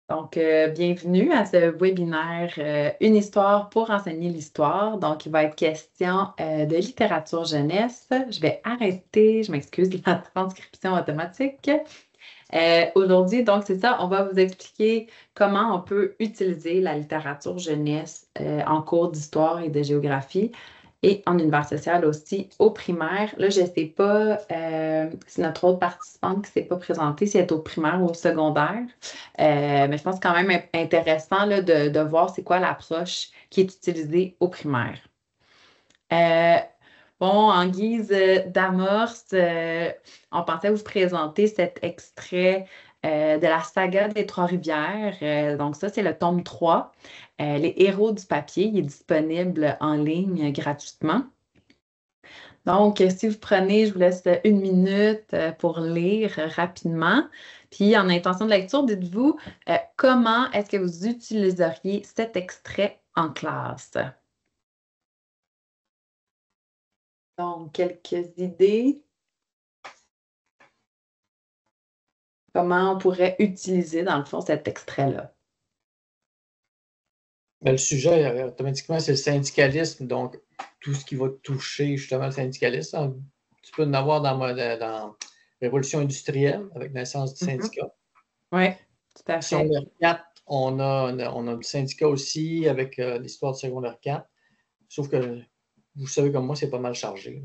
Donc, bienvenue à ce webinaire Une histoire pour enseigner l'histoire. Donc, il va être question de littérature jeunesse. Je vais arrêter, je m'excuse, la transcription automatique. Aujourd'hui, donc, c'est ça, on va vous expliquer comment on peut utiliser la littérature jeunesse en cours d'histoire et de géographie et en univers social aussi au primaire. Là, je ne sais pas si notre autre participante qui ne s'est pas présentée, si elle est au primaire ou au secondaire. Mais je pense quand même intéressant là, de voir c'est quoi l'approche qui est utilisée au primaire. Euh, bon, en guise d'amorce, on pensait vous présenter cet extrait de la saga des Trois-Rivières. Donc ça, c'est le tome 3. Les héros du papier. Il est disponible en ligne gratuitement. Donc, si vous prenez, je vous laisse 1 minute pour lire rapidement. Puis, en intention de lecture, dites-vous comment est-ce que vous utiliseriez cet extrait en classe? Donc, quelques idées. Comment on pourrait utiliser, dans le fond, cet extrait-là? Le sujet, automatiquement, c'est le syndicalisme, donc tout ce qui va toucher justement le syndicalisme. Tu peux en avoir dans la Révolution industrielle, avec la naissance du syndicat. Oui, tout à fait. Secondaire 4, on a le syndicat aussi avec l'histoire du secondaire 4. Sauf que, vous savez comme moi, c'est pas mal chargé.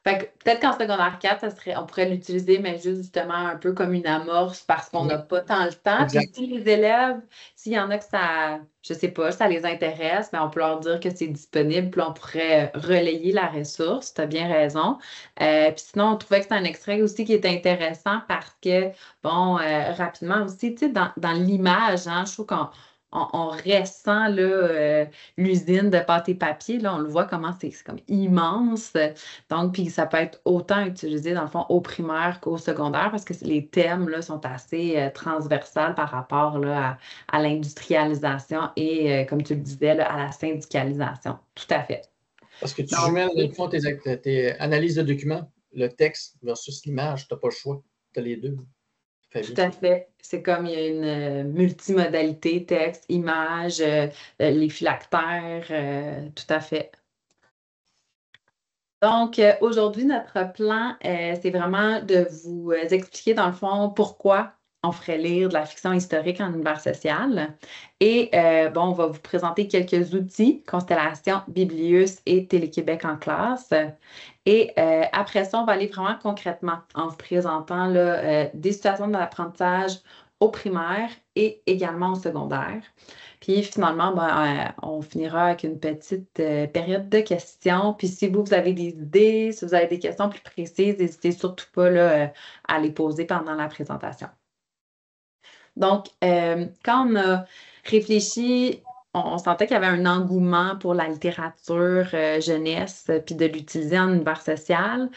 Fait que peut-être qu'en secondaire 4, on pourrait l'utiliser, mais juste justement un peu comme une amorce parce qu'on n'a pas tant le temps. Exact. Puis si les élèves, s'il y en a que ça, je sais pas, ça les intéresse, mais on peut leur dire que c'est disponible, puis on pourrait relayer la ressource. Tu as bien raison. Puis sinon, on trouvait que c'est un extrait aussi qui est intéressant parce que, bon, rapidement aussi, tu sais, dans l'image, hein, je trouve qu'on ressent l'usine de pâte et papier. Là, on le voit comment c'est comme immense. Donc, puis ça peut être autant utilisé, dans le fond, au primaire qu'au secondaire parce que les thèmes là, sont assez transversales par rapport là, à l'industrialisation et, comme tu le disais, là, à la syndicalisation. Tout à fait. Parce que tu Donc, jumelles, dans le fond, tes analyses de documents, le texte versus l'image, tu n'as pas le choix. Tu as les deux. tout à fait. C'est comme il y a une multimodalité, texte, image, les phylactères, tout à fait. Donc, aujourd'hui, notre plan, c'est vraiment de vous expliquer, dans le fond, pourquoi on ferait lire de la fiction historique en univers social. Et, bon, on va vous présenter quelques outils, Constellation, Biblius et Télé-Québec en classe. Et après ça, on va aller vraiment concrètement en vous présentant là, des situations d'apprentissage au primaire et également au secondaire. Puis finalement, on finira avec une petite période de questions. Puis si vous avez des idées, si vous avez des questions plus précises, n'hésitez surtout pas là, à les poser pendant la présentation. Donc, quand on a réfléchi, on sentait qu'il y avait un engouement pour la littérature jeunesse, puis de l'utiliser en univers social.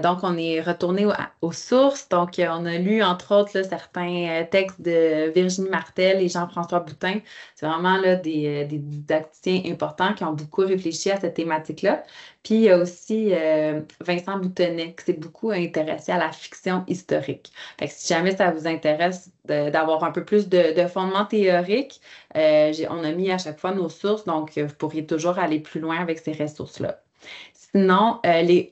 Donc, on est retourné aux sources. Donc, on a lu, entre autres, là, certains textes de Virginie Martel et Jean-François Boutin. C'est vraiment là, des didacticiens importants qui ont beaucoup réfléchi à cette thématique-là. Puis, il y a aussi Vincent Boutonnet qui s'est beaucoup intéressé à la fiction historique. Fait que si jamais ça vous intéresse d'avoir un peu plus de fondement théorique, on a mis à chaque fois nos sources, donc vous pourriez toujours aller plus loin avec ces ressources-là. Sinon,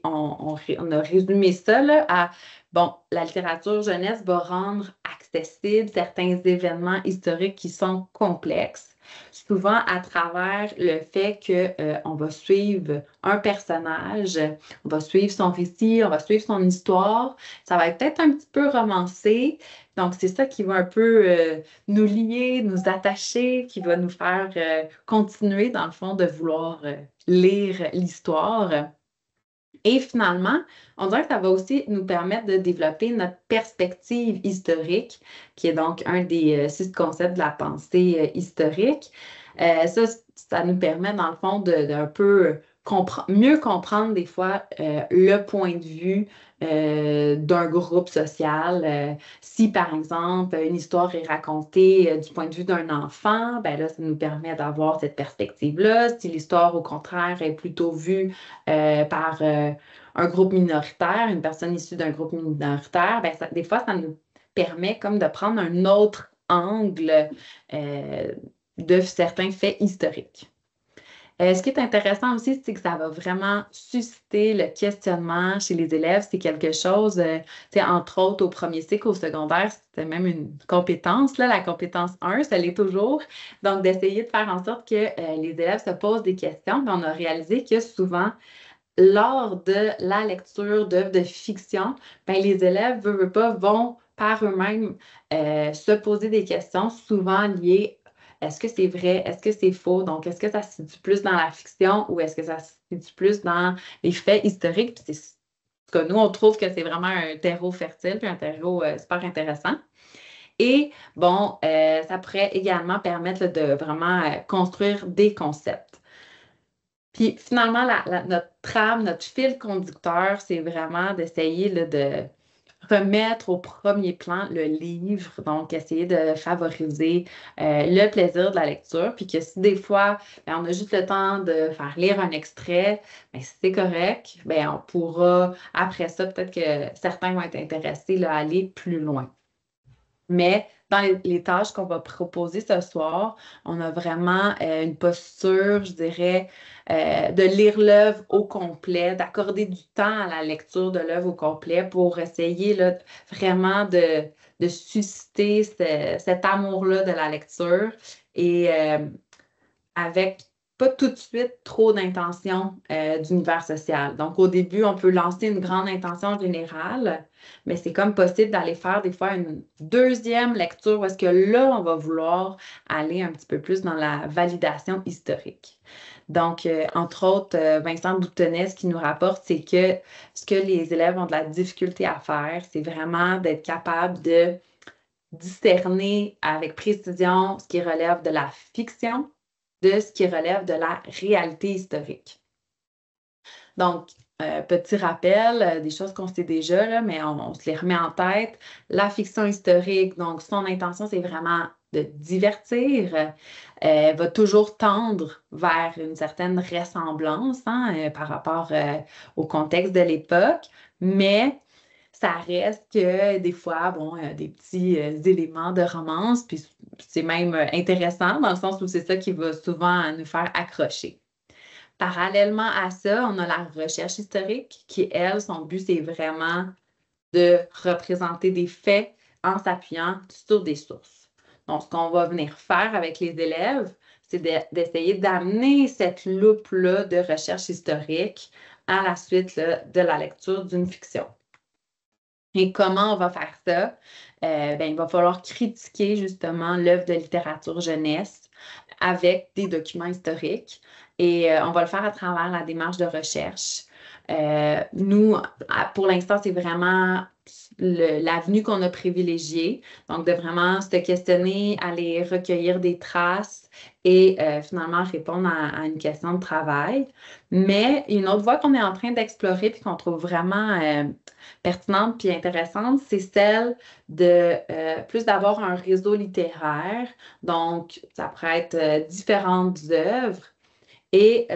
on a résumé ça là, à, bon, la littérature jeunesse va rendre accessible certains événements historiques qui sont complexes, souvent à travers le fait qu'on va suivre un personnage, on va suivre son récit, on va suivre son histoire. Ça va être peut-être un petit peu romancé. Donc, c'est ça qui va un peu nous lier, nous attacher, qui va nous faire continuer, dans le fond, de vouloir lire l'histoire. Et finalement, on dirait que ça va aussi nous permettre de développer notre perspective historique, qui est donc un des 6 concepts de la pensée historique. Ça nous permet, dans le fond, d'un peu mieux comprendre des fois le point de vue d'un groupe social. Si, par exemple, une histoire est racontée du point de vue d'un enfant, ben là, ça nous permet d'avoir cette perspective-là. Si l'histoire, au contraire, est plutôt vue par un groupe minoritaire, une personne issue d'un groupe minoritaire, ben des fois, ça nous permet comme de prendre un autre angle de certains faits historiques. Ce qui est intéressant aussi, c'est que ça va vraiment susciter le questionnement chez les élèves. C'est quelque chose, entre autres, au premier cycle, au secondaire, c'était même une compétence, là, la compétence 1, ça l'est toujours. Donc, d'essayer de faire en sorte que les élèves se posent des questions. On a réalisé que souvent, lors de la lecture d'œuvres de fiction, les élèves, veulent pas, vont par eux-mêmes se poser des questions, souvent liées. Est-ce que c'est vrai? Est-ce que c'est faux? Donc, est-ce que ça se situe plus dans la fiction ou est-ce que ça se situe plus dans les faits historiques? Puis c'est ce que nous, on trouve que c'est vraiment un terreau fertile, puis un terreau super intéressant. Et bon, ça pourrait également permettre de vraiment construire des concepts. Puis finalement, notre trame, notre fil conducteur, c'est vraiment d'essayer de remettre au premier plan le livre, donc essayer de favoriser le plaisir de la lecture, puis que si des fois, on a juste le temps de faire lire un extrait, si c'est correct, on pourra, après ça, peut-être que certains vont être intéressés à aller plus loin. Mais dans les tâches qu'on va proposer ce soir, on a vraiment une posture, je dirais, de lire l'œuvre au complet, d'accorder du temps à la lecture de l'œuvre au complet pour essayer là, vraiment de susciter cet amour-là de la lecture et avec pas tout de suite trop d'intention d'univers social. Donc, au début, on peut lancer une grande intention générale, mais c'est comme possible d'aller faire des fois une deuxième lecture parce que là, on va vouloir aller un petit peu plus dans la validation historique. Donc, entre autres, Vincent Boutonnet, ce qu'il nous rapporte, c'est que ce que les élèves ont de la difficulté à faire, c'est vraiment d'être capable de discerner avec précision ce qui relève de la fiction de ce qui relève de la réalité historique. Donc, petit rappel, des choses qu'on sait déjà, là, mais on se les remet en tête. La fiction historique, donc son intention, c'est vraiment de divertir, va toujours tendre vers une certaine ressemblance par rapport au contexte de l'époque, mais ça reste que des fois, des petits éléments de romance, puis c'est même intéressant dans le sens où c'est ça qui va souvent nous faire accrocher. Parallèlement à ça, on a la recherche historique qui, elle, son but, c'est vraiment de représenter des faits en s'appuyant sur des sources. Donc, ce qu'on va venir faire avec les élèves, c'est d'essayer d'amener cette loupe-là de recherche historique à la suite là, de la lecture d'une fiction. Et comment on va faire ça? Il va falloir critiquer justement l'œuvre de littérature jeunesse avec des documents historiques et on va le faire à travers la démarche de recherche. Nous, pour l'instant, c'est vraiment l'avenue qu'on a privilégiée. Donc, de vraiment se questionner, aller recueillir des traces et finalement répondre à une question de travail. Mais une autre voie qu'on est en train d'explorer et qu'on trouve vraiment pertinente puis intéressante, c'est celle de plus d'avoir un réseau littéraire. Donc, ça pourrait être différentes œuvres et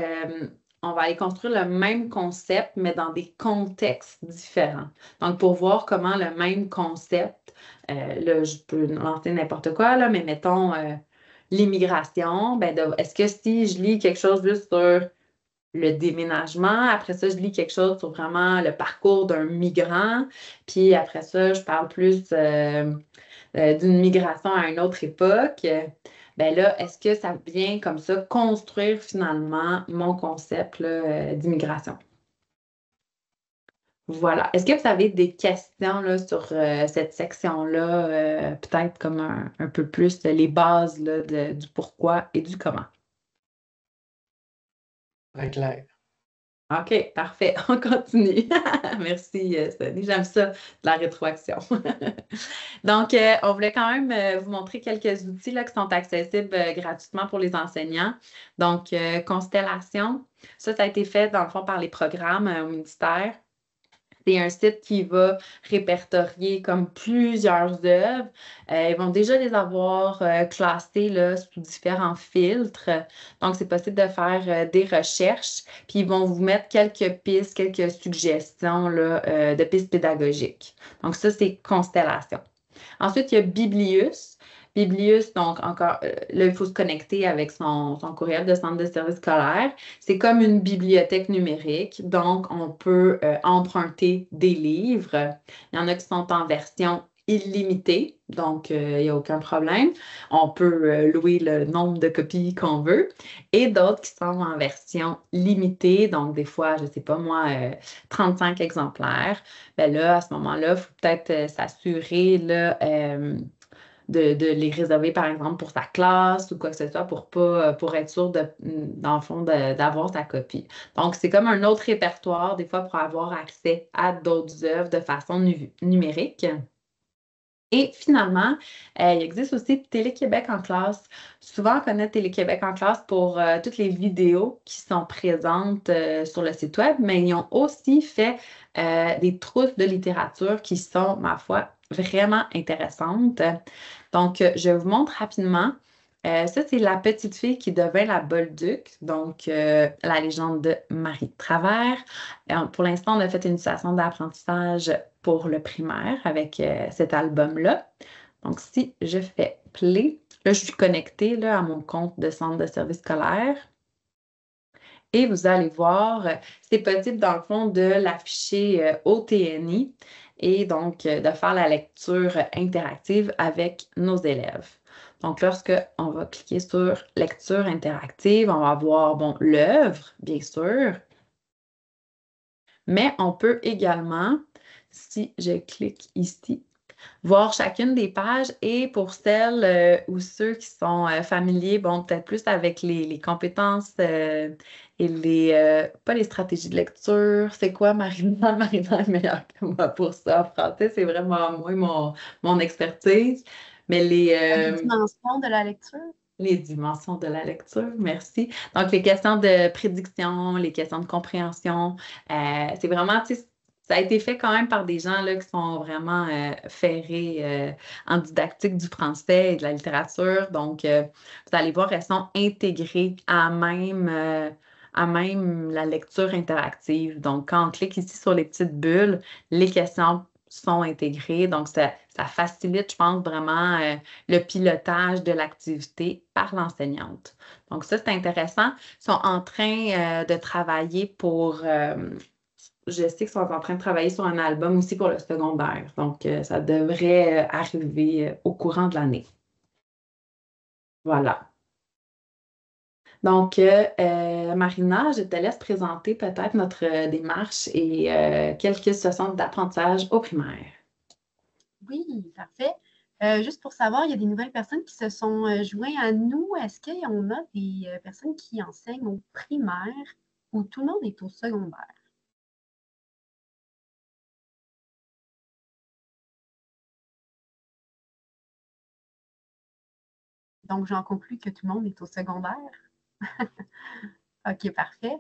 on va aller construire le même concept, mais dans des contextes différents. Donc, pour voir comment le même concept, là, je peux lancer n'importe quoi, là, mais mettons l'immigration, est-ce que si je lis quelque chose juste sur le déménagement, après ça, je lis quelque chose sur vraiment le parcours d'un migrant, puis après ça, je parle plus d'une migration à une autre époque, là, est-ce que ça vient comme ça construire finalement mon concept d'immigration? Voilà. Est-ce que vous avez des questions là, sur cette section-là, peut-être comme un peu plus les bases là, du pourquoi et du comment? Très clair. OK, parfait. On continue. Merci, Stéphanie. J'aime ça, la rétroaction. Donc, on voulait quand même vous montrer quelques outils là, qui sont accessibles gratuitement pour les enseignants. Donc, Constellation, ça a été fait dans le fond par les programmes au ministère. C'est un site qui va répertorier comme plusieurs œuvres. Ils vont déjà les avoir classées là, sous différents filtres. Donc, c'est possible de faire des recherches. Puis, ils vont vous mettre quelques pistes, quelques suggestions là, de pistes pédagogiques. Donc, ça, c'est Constellation. Ensuite, il y a Biblius. Biblius, donc encore, là, il faut se connecter avec son courriel de centre de service scolaire. C'est comme une bibliothèque numérique, donc on peut emprunter des livres. Il y en a qui sont en version illimitée, donc il n'y a aucun problème. On peut louer le nombre de copies qu'on veut. Et d'autres qui sont en version limitée, donc des fois, je ne sais pas moi, 35 exemplaires. Ben là, à ce moment-là, il faut peut-être s'assurer là, de les réserver, par exemple, pour sa classe ou quoi que ce soit pour être sûr, dans le fond, d'avoir sa copie. Donc, c'est comme un autre répertoire, des fois, pour avoir accès à d'autres œuvres de façon numérique. Et finalement, il existe aussi Télé-Québec en classe. Souvent, on connaît Télé-Québec en classe pour toutes les vidéos qui sont présentes sur le site web, mais ils ont aussi fait des trousses de littérature qui sont, ma foi, vraiment intéressantes. Donc, je vous montre rapidement. Ça, c'est La petite fille qui devint la Bolduc, donc la légende de Marie de Travers. Pour l'instant, on a fait une station d'apprentissage pour le primaire avec cet album-là. Donc, si je fais play, là, je suis connectée là, à mon compte de centre de service scolaire. Et vous allez voir, c'est possible dans le fond de l'afficher au TNI et donc de faire la lecture interactive avec nos élèves. Donc, lorsque on va cliquer sur lecture interactive, on va voir, bon, l'œuvre, bien sûr, mais on peut également, si je clique ici, voir chacune des pages et pour celles ou ceux qui sont familiers, bon, peut-être plus avec les compétences et pas les stratégies de lecture. C'est quoi, Marina? Marina est meilleure que moi pour ça. En français, c'est vraiment moi, mon expertise. Mais Les dimensions de la lecture. les dimensions de la lecture, merci. Donc, les questions de prédiction, les questions de compréhension, c'est vraiment, tu sais, ça a été fait quand même par des gens là, qui sont vraiment ferrés en didactique du français et de la littérature. Donc, vous allez voir, elles sont intégrées à même la lecture interactive. Donc, quand on clique ici sur les petites bulles, les questions sont intégrées. Donc, ça facilite, je pense, vraiment le pilotage de l'activité par l'enseignante. Donc, ça, c'est intéressant. Ils sont en train de travailler je sais qu'ils sont en train de travailler sur un album aussi pour le secondaire. Donc, ça devrait arriver au courant de l'année. Voilà. Donc, Marina, je te laisse présenter peut-être notre démarche et quelques situations d'apprentissage au primaire. Oui, parfait. Juste pour savoir, il y a des nouvelles personnes qui se sont joints à nous. Est-ce qu'on a des personnes qui enseignent au primaire ou tout le monde est au secondaire? Donc, j'en conclus que tout le monde est au secondaire. OK, parfait.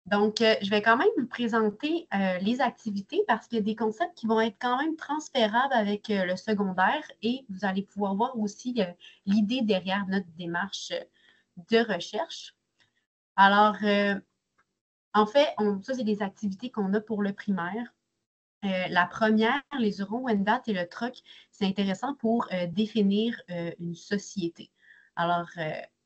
Donc, je vais quand même vous présenter les activités parce qu'il y a des concepts qui vont être quand même transférables avec le secondaire et vous allez pouvoir voir aussi l'idée derrière notre démarche de recherche. Alors, en fait, ça, c'est des activités qu'on a pour le primaire. La première, les Euro-Wendat et le troc, c'est intéressant pour définir une société. Alors,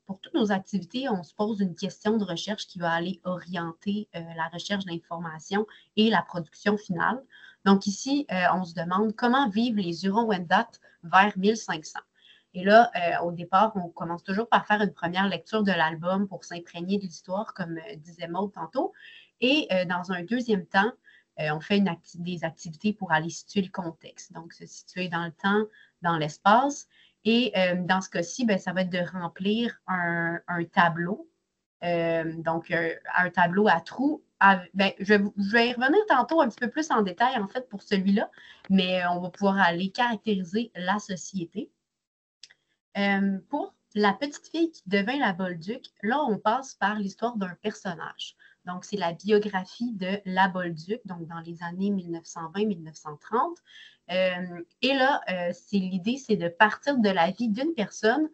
pour toutes nos activités, on se pose une question de recherche qui va aller orienter la recherche d'informations et la production finale. Donc ici, on se demande comment vivent les Hurons-Wendat vers 1500. Et là, au départ, on commence toujours par faire une première lecture de l'album pour s'imprégner de l'histoire, comme disait Maud tantôt. Et dans un deuxième temps, on fait des activités pour aller situer le contexte, donc se situer dans le temps, dans l'espace. Et dans ce cas-ci, ben, ça va être de remplir un tableau, donc un tableau à trous. Ben, je vais y revenir tantôt un petit peu plus en détail, en fait, pour celui-là, mais on va pouvoir aller caractériser la société. Pour la petite fille qui devint la Bolduc, là, on passe par l'histoire d'un personnage. Donc, c'est la biographie de la Bolduc, donc dans les années 1920-1930. Et là, l'idée, c'est de partir de la vie d'une personne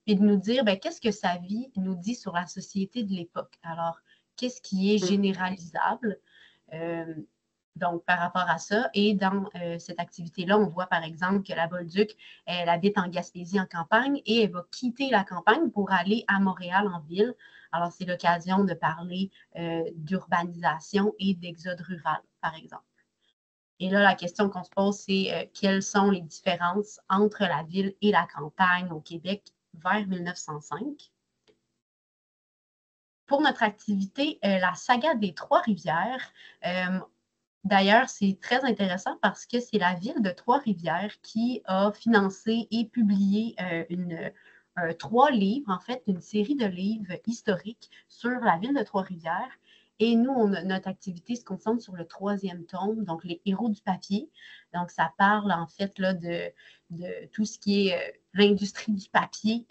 et de nous dire ben, qu'est-ce que sa vie nous dit sur la société de l'époque. Alors, qu'est-ce qui est généralisable? Donc, par rapport à ça, et dans cette activité-là, on voit par exemple que la Bolduc, elle habite en Gaspésie en campagne et elle va quitter la campagne pour aller à Montréal en ville. Alors, c'est l'occasion de parler d'urbanisation et d'exode rural, par exemple. Et là, la question qu'on se pose, c'est quelles sont les différences entre la ville et la campagne au Québec vers 1905? Pour notre activité, la saga des Trois-Rivières, d'ailleurs, c'est très intéressant parce que c'est la ville de Trois-Rivières qui a financé et publié 3 livres, en fait, une série de livres historiques sur la ville de Trois-Rivières. Et nous, notre activité se concentre sur le 3e tome, donc les héros du papier. Donc, ça parle en fait là, de tout ce qui est l'industrie du papier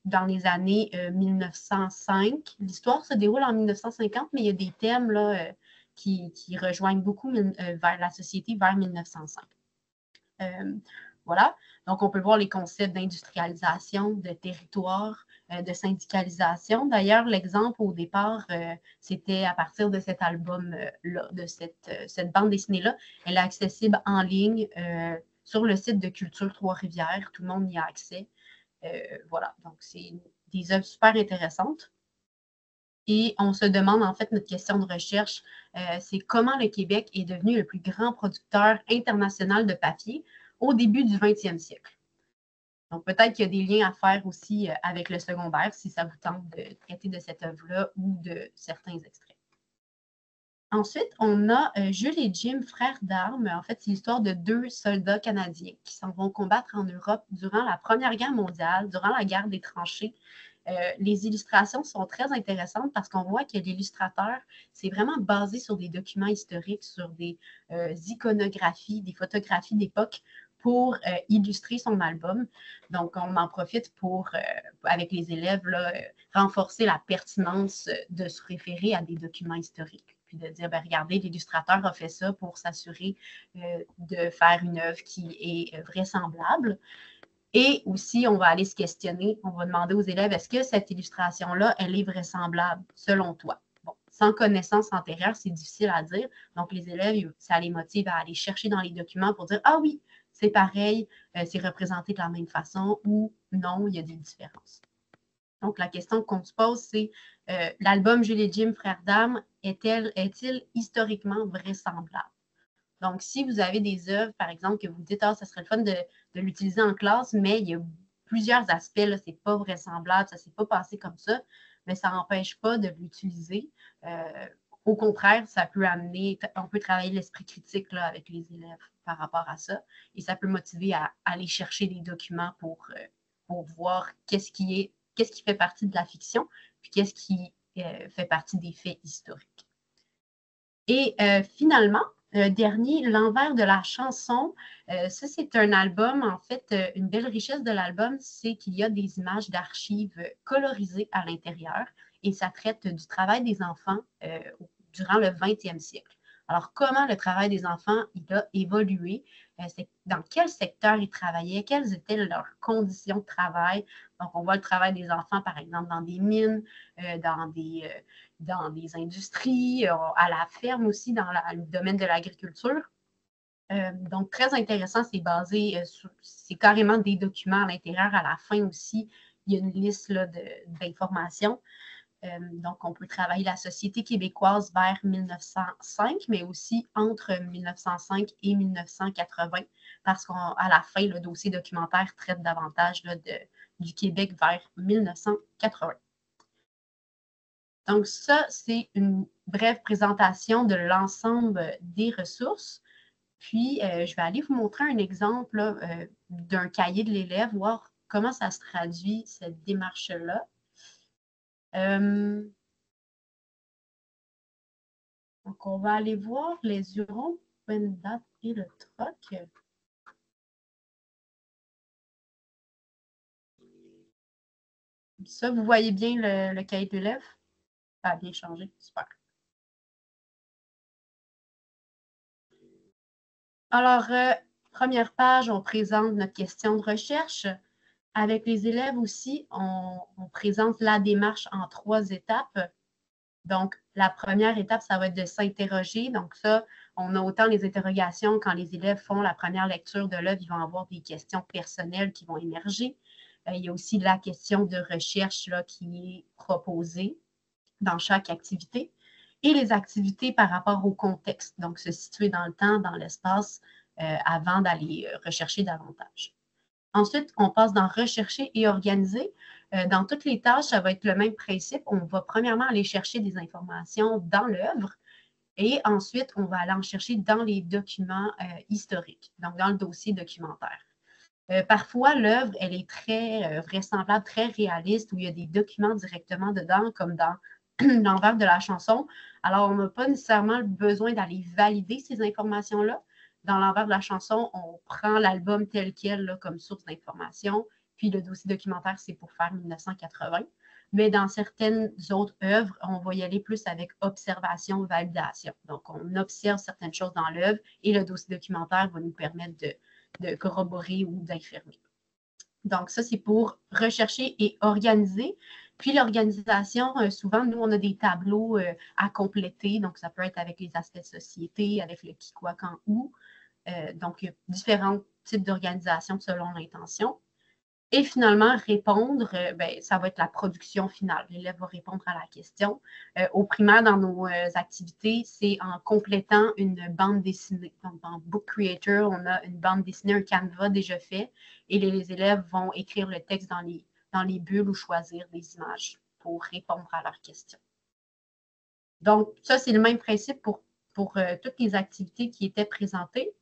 dans les années 1905. L'histoire se déroule en 1950, mais il y a des thèmes là, qui rejoignent beaucoup vers la société vers 1905. Voilà. Donc, on peut voir les concepts d'industrialisation, de territoire, de syndicalisation. D'ailleurs, l'exemple au départ, c'était à partir de cet album-là, de cette bande dessinée-là. Elle est accessible en ligne sur le site de Culture Trois-Rivières. Tout le monde y a accès. Voilà. Donc, c'est des œuvres super intéressantes. Et on se demande, en fait, notre question de recherche, c'est comment le Québec est devenu le plus grand producteur international de papier au début du 20e siècle. Donc, peut-être qu'il y a des liens à faire aussi avec le secondaire, si ça vous tente de traiter de cette œuvre-là ou de certains extraits. Ensuite, on a Jules et Jim, frères d'armes. En fait, c'est l'histoire de 2 soldats canadiens qui s'en vont combattre en Europe durant la Première Guerre mondiale, durant la guerre des tranchées. Les illustrations sont très intéressantes parce qu'on voit que l'illustrateur, c'est vraiment basé sur des documents historiques, sur des iconographies, des photographies d'époque pour illustrer son album. Donc, on en profite pour, avec les élèves, là, renforcer la pertinence de se référer à des documents historiques. Puis de dire, ben, regardez, l'illustrateur a fait ça pour s'assurer de faire une œuvre qui est vraisemblable. Et aussi, on va aller se questionner, on va demander aux élèves, est-ce que cette illustration-là, elle est vraisemblable selon toi? Bon, sans connaissance antérieure, c'est difficile à dire. Donc, les élèves, ça les motive à aller chercher dans les documents pour dire, ah oui, c'est pareil, c'est représenté de la même façon ou non, il y a des différences. Donc, la question qu'on se pose, c'est l'album Jules et Jim, frères d'armes, est-il historiquement vraisemblable? Donc, si vous avez des œuvres, par exemple, que vous dites, ah, ça serait le fun de l'utiliser en classe, mais il y a plusieurs aspects, là, c'est pas vraisemblable, ça s'est pas passé comme ça, mais ça n'empêche pas de l'utiliser. Au contraire, ça peut amener, on peut travailler l'esprit critique là, avec les élèves par rapport à ça, et ça peut motiver à aller chercher des documents pour voir qu'est-ce qui fait partie de la fiction, puis qu'est-ce qui fait partie des faits historiques. Et finalement, dernier, L'envers de la chanson. Ça, c'est un album, en fait, une belle richesse de l'album, c'est qu'il y a des images d'archives colorisées à l'intérieur et ça traite du travail des enfants durant le 20e siècle. Alors, comment le travail des enfants il a évolué, dans quel secteur ils travaillaient, quelles étaient leurs conditions de travail. Donc, on voit le travail des enfants, par exemple, dans des mines, dans des industries, à la ferme aussi, dans le domaine de l'agriculture. Donc, très intéressant, c'est basé c'est carrément des documents à l'intérieur. À la fin aussi, il y a une liste d'informations. Donc, on peut travailler la société québécoise vers 1905, mais aussi entre 1905 et 1980, parce qu'à la fin, le dossier documentaire traite davantage du Québec vers 1980. Donc, ça, c'est une brève présentation de l'ensemble des ressources. Puis, je vais aller vous montrer un exemple d'un cahier de l'élève, voir comment ça se traduit, cette démarche-là. Donc, on va aller voir les Hurons, Wendat et le troc. Ça, vous voyez bien le cahier de l'élève? Ça a bien changé, super. Alors, première page, on présente notre question de recherche. Avec les élèves aussi, on présente la démarche en 3 étapes. Donc, la première étape, ça va être de s'interroger. Donc, ça, On a autant les interrogations quand les élèves font la première lecture de l'œuvre, ils vont avoir des questions personnelles qui vont émerger. Il y a aussi la question de recherche là, qui est proposée dans chaque activité et les activités par rapport au contexte, donc se situer dans le temps, dans l'espace, avant d'aller rechercher davantage. Ensuite, on passe dans rechercher et organiser. Dans toutes les tâches, ça va être le même principe. On va premièrement aller chercher des informations dans l'œuvre et ensuite, on va aller en chercher dans les documents historiques, donc dans le dossier documentaire. Parfois, l'œuvre, elle est très vraisemblable, très réaliste, où il y a des documents directement dedans, comme dans l'envers de la chanson. Alors, on n'a pas nécessairement besoin d'aller valider ces informations-là. Dans l'envers de la chanson, on prend l'album tel quel là, comme source d'information, puis le dossier documentaire, c'est pour faire 1980. Mais dans certaines autres œuvres, on va y aller plus avec observation, validation. Donc, on observe certaines choses dans l'œuvre et le dossier documentaire va nous permettre de corroborer ou d'infirmer. Donc, ça, c'est pour rechercher et organiser. Puis, l'organisation, souvent, nous, on a des tableaux à compléter. Donc, ça peut être avec les aspects de société, avec le qui, quoi, quand, où. Donc, il y a différents types d'organisation selon l'intention. Et finalement, répondre, ça va être la production finale. L'élève va répondre à la question. Au primaire, dans nos activités, c'est en complétant une bande dessinée. Donc, dans Book Creator, on a une bande dessinée, un canevas déjà fait, et les élèves vont écrire le texte dans les bulles ou choisir des images pour répondre à leurs questions. Donc, ça, c'est le même principe pour toutes les activités qui étaient présentées.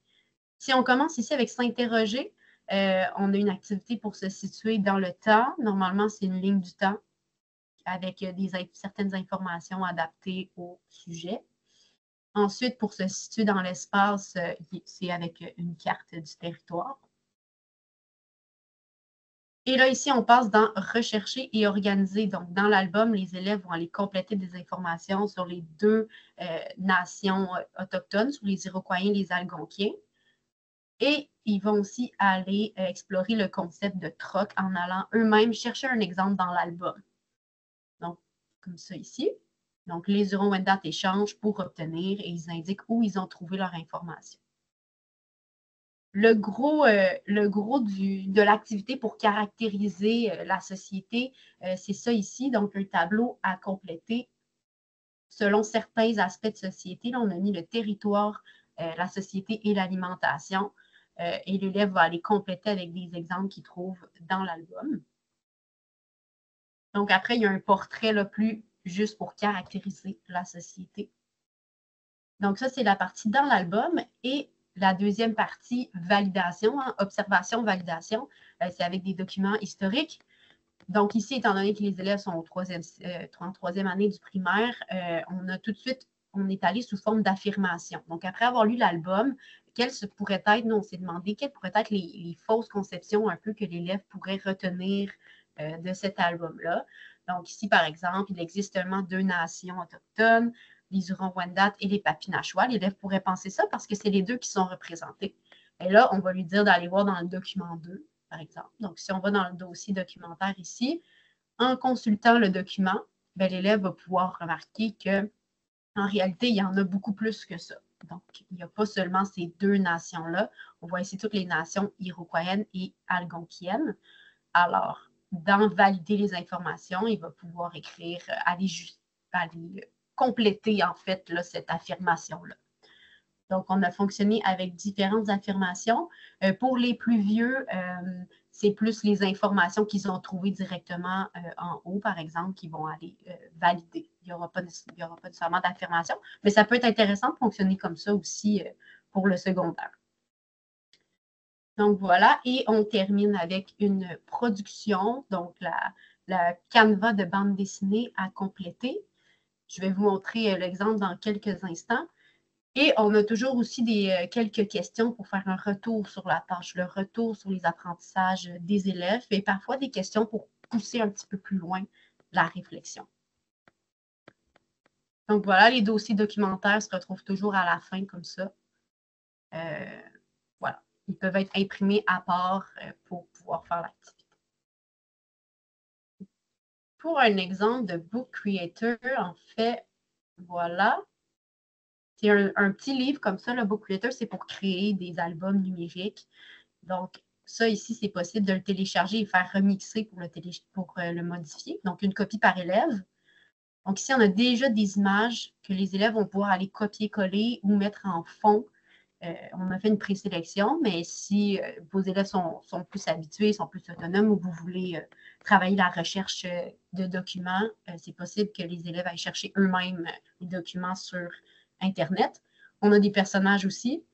Si on commence ici avec s'interroger, on a une activité pour se situer dans le temps. Normalement, c'est une ligne du temps avec certaines informations adaptées au sujet. Ensuite, pour se situer dans l'espace, c'est avec une carte du territoire. Et là, ici, on passe dans rechercher et organiser. Donc, dans l'album, les élèves vont aller compléter des informations sur les deux nations autochtones, sur les Iroquois et les Algonquiens. Et ils vont aussi aller explorer le concept de troc en allant eux-mêmes chercher un exemple dans l'album. Donc, comme ça ici. Donc, les Hurons-Wendat échangent pour obtenir et ils indiquent où ils ont trouvé leur information. Le gros de l'activité pour caractériser la société, c'est ça ici. Donc, un tableau à compléter selon certains aspects de société. Là, on a mis le territoire, la société et l'alimentation. Et l'élève va aller compléter avec des exemples qu'il trouve dans l'album. Donc, après, il y a un portrait là, plus juste pour caractériser la société. Donc, ça, c'est la partie dans l'album. Et la deuxième partie, validation, hein, observation, validation, c'est avec des documents historiques. Donc, ici, étant donné que les élèves sont en troisième année du primaire, on a tout de suite, on est allé sous forme d'affirmation. Donc, après avoir lu l'album, quelles pourraient être, nous, on s'est demandé quelles pourraient être les fausses conceptions un peu que l'élève pourrait retenir de cet album-là. Donc, ici, par exemple, il existe seulement 2 nations autochtones, les Hurons-Wendat et les Papinachois. L'élève pourrait penser ça parce que c'est les 2 qui sont représentés. Et là, on va lui dire d'aller voir dans le document 2, par exemple. Donc, si on va dans le dossier documentaire ici, en consultant le document, l'élève va pouvoir remarquer qu'en réalité, il y en a beaucoup plus que ça. Donc, il n'y a pas seulement ces 2 nations-là. On voit ici toutes les nations iroquoiennes et algonquiennes. Alors, dans valider les informations, il va pouvoir écrire, aller compléter en fait là, cette affirmation-là. Donc, on a fonctionné avec différentes affirmations. Pour les plus vieux, c'est plus les informations qu'ils ont trouvées directement en haut, par exemple, qui vont aller valider. Il n'y aura pas nécessairement d'affirmation, mais ça peut être intéressant de fonctionner comme ça aussi pour le secondaire. Donc, voilà, et on termine avec une production, donc la canevas de bande dessinée à compléter. Je vais vous montrer l'exemple dans quelques instants. Et on a toujours aussi quelques questions pour faire un retour sur la tâche, le retour sur les apprentissages des élèves et parfois des questions pour pousser un petit peu plus loin la réflexion. Donc voilà, les dossiers documentaires se retrouvent toujours à la fin comme ça. Voilà, ils peuvent être imprimés à part pour pouvoir faire l'activité. Pour un exemple de Book Creator, en fait, voilà. C'est un petit livre comme ça, le Book Creator, c'est pour créer des albums numériques. Donc, ça ici, c'est possible de le télécharger et faire remixer pour le modifier. Donc, une copie par élève. Donc, ici, on a déjà des images que les élèves vont pouvoir aller copier-coller ou mettre en fond. On a fait une présélection, mais si vos élèves sont plus habitués, sont plus autonomes ou vous voulez travailler la recherche de documents, c'est possible que les élèves aillent chercher eux-mêmes les documents sur Internet. On a des personnages aussi.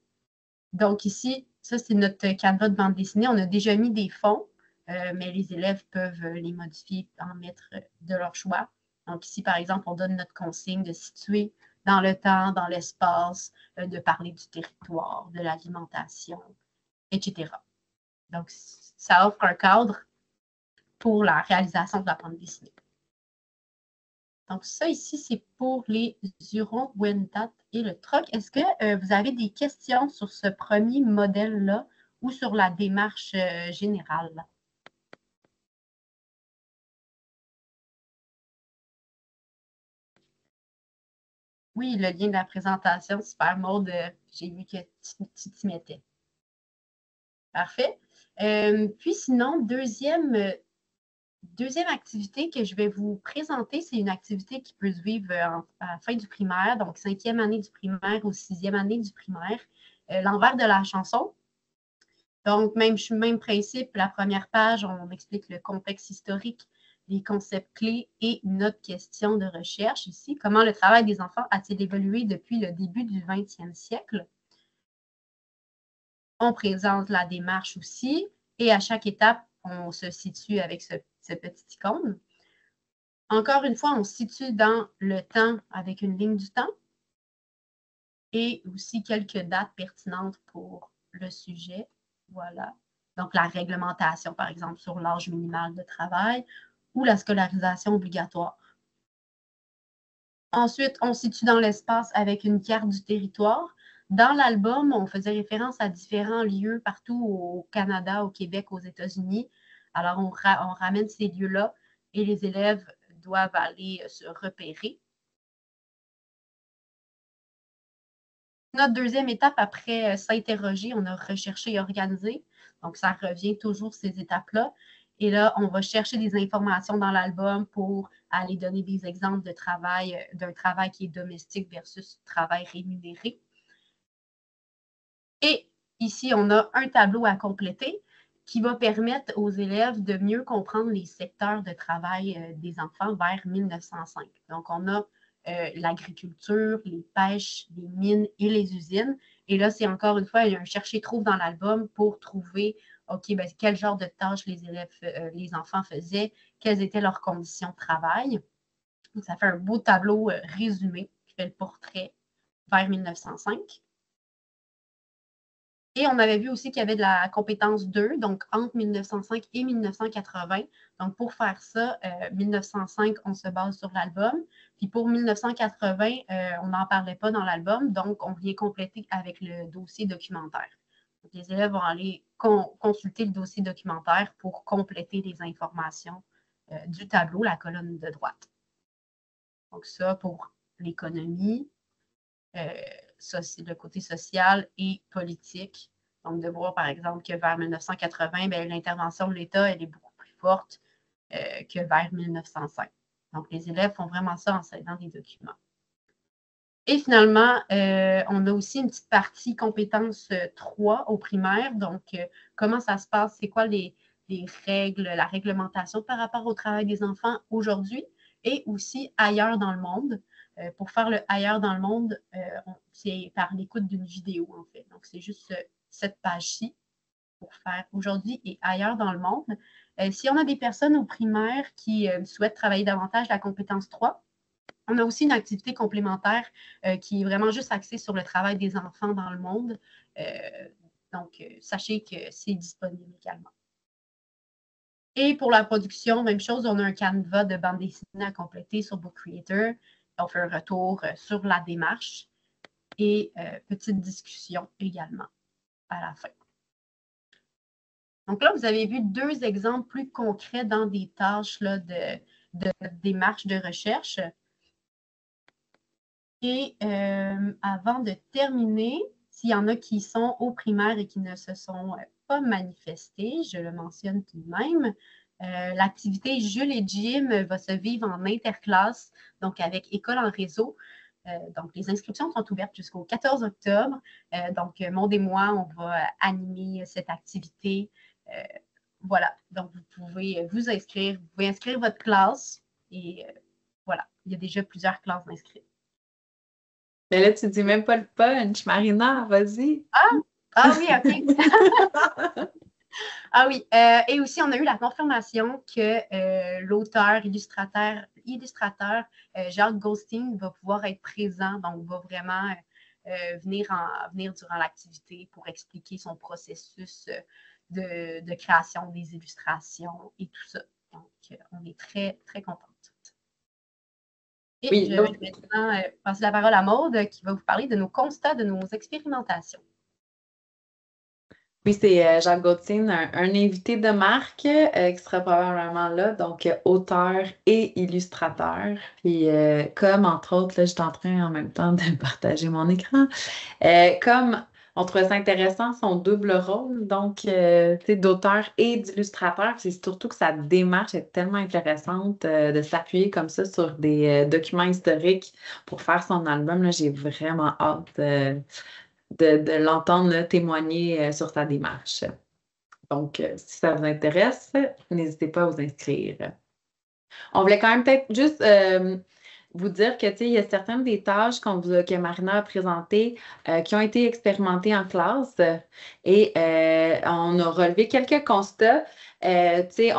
Donc ici, ça, c'est notre canevas de bande dessinée. On a déjà mis des fonds, mais les élèves peuvent les modifier, en mettre de leur choix. Donc ici, par exemple, on donne notre consigne de situer dans le temps, dans l'espace, de parler du territoire, de l'alimentation, etc. Donc, ça offre un cadre pour la réalisation de la bande dessinée. Donc, ça ici, c'est pour les Huron, Wendat et le troc. Est-ce que vous avez des questions sur ce premier modèle-là ou sur la démarche générale? Oui, le lien de la présentation, super, Maud, j'ai vu que tu t'y mettais. Parfait. Puis sinon, deuxième activité que je vais vous présenter, c'est une activité qui peut se vivre à la fin du primaire, donc 5e année du primaire ou 6e année du primaire, l'envers de la chanson. Donc, même principe, la première page, on explique le contexte historique, les concepts clés et notre question de recherche ici. Comment le travail des enfants a-t-il évolué depuis le début du 20e siècle? On présente la démarche aussi et à chaque étape, on se situe avec ce petit icône. Encore une fois, on se situe dans le temps avec une ligne du temps et aussi quelques dates pertinentes pour le sujet. Voilà. Donc, la réglementation, par exemple, sur l'âge minimal de travail ou la scolarisation obligatoire. Ensuite, on se situe dans l'espace avec une carte du territoire. Dans l'album, on faisait référence à différents lieux partout au Canada, au Québec, aux États-Unis. Alors, on ramène ces lieux-là et les élèves doivent aller se repérer. Notre deuxième étape, après s'interroger, on a recherché et organisé. Donc, ça revient toujours ces étapes-là. Et là, on va chercher des informations dans l'album pour aller donner des exemples de travail, d'un travail qui est domestique versus travail rémunéré. Et ici, on a un tableau à compléter qui va permettre aux élèves de mieux comprendre les secteurs de travail des enfants vers 1905. Donc, on a l'agriculture, les pêches, les mines et les usines. Et là, c'est encore une fois, il y a un chercher-trouve dans l'album pour trouver, OK, ben, quel genre de tâches les élèves, les enfants faisaient, quelles étaient leurs conditions de travail. Donc, ça fait un beau tableau résumé qui fait le portrait vers 1905. Et on avait vu aussi qu'il y avait de la compétence 2, donc entre 1905 et 1980. Donc, pour faire ça, 1905, on se base sur l'album. Puis pour 1980, on n'en parlait pas dans l'album, donc on vient compléter avec le dossier documentaire. Donc, les élèves vont aller consulter le dossier documentaire pour compléter les informations du tableau, la colonne de droite. Donc, ça pour l'économie. Ça, c'est le côté social et politique. Donc, de voir, par exemple, que vers 1980, l'intervention de l'État, elle est beaucoup plus forte que vers 1905. Donc, les élèves font vraiment ça en s'aidant des documents. Et finalement, on a aussi une petite partie compétence 3 au primaire. Donc, comment ça se passe? C'est quoi les règles, la réglementation par rapport au travail des enfants aujourd'hui et aussi ailleurs dans le monde? Pour faire le ailleurs dans le monde, c'est par l'écoute d'une vidéo, en fait. Donc, c'est juste cette page-ci pour faire aujourd'hui et ailleurs dans le monde. Si on a des personnes au primaire qui souhaitent travailler davantage la compétence 3, on a aussi une activité complémentaire qui est vraiment juste axée sur le travail des enfants dans le monde. Donc, sachez que c'est disponible également. Et pour la production, même chose, on a un canevas de bande dessinée à compléter sur Book Creator. On fait un retour sur la démarche et petite discussion également à la fin. Donc là, vous avez vu deux exemples plus concrets dans des tâches là, de démarche de recherche. Et avant de terminer, s'il y en a qui sont au primaire et qui ne se sont pas manifestés, je le mentionne tout de même, l'activité Jules et Jim va se vivre en interclasse, donc avec École en réseau. Donc, les inscriptions sont ouvertes jusqu'au 14 octobre. Donc, Maud et moi, on va animer cette activité. Voilà. Donc, vous pouvez vous inscrire. Vous pouvez inscrire votre classe. Et voilà. Il y a déjà plusieurs classes inscrites. Mais là, tu dis même pas le punch, Marina, vas-y. Ah oui, OK. Ah oui. Et aussi, on a eu la confirmation que l'auteur, illustrateur Jacques Goldstein va pouvoir être présent. Donc, va vraiment venir durant l'activité pour expliquer son processus de création des illustrations et tout ça. Donc, on est très, très contente. Et Oui, je donc, vais maintenant passer la parole à Maude qui va vous parler de nos constats, de nos expérimentations. oui, c'est Jacques Gauthier, un invité de marque qui sera probablement là, donc auteur et illustrateur. Puis comme entre autres, là, je suis en train en même temps de partager mon écran, comme on trouvait ça intéressant, son double rôle, donc tu sais, d'auteur et d'illustrateur, c'est surtout que sa démarche est tellement intéressante de s'appuyer comme ça sur des documents historiques pour faire son album. Là, j'ai vraiment hâte de l'entendre là, témoigner sur sa démarche. Donc, si ça vous intéresse, n'hésitez pas à vous inscrire. On voulait quand même peut-être juste vous dire que, tu sais, il y a certaines des tâches que Marina a présentées qui ont été expérimentées en classe et on a relevé quelques constats. Tu sais,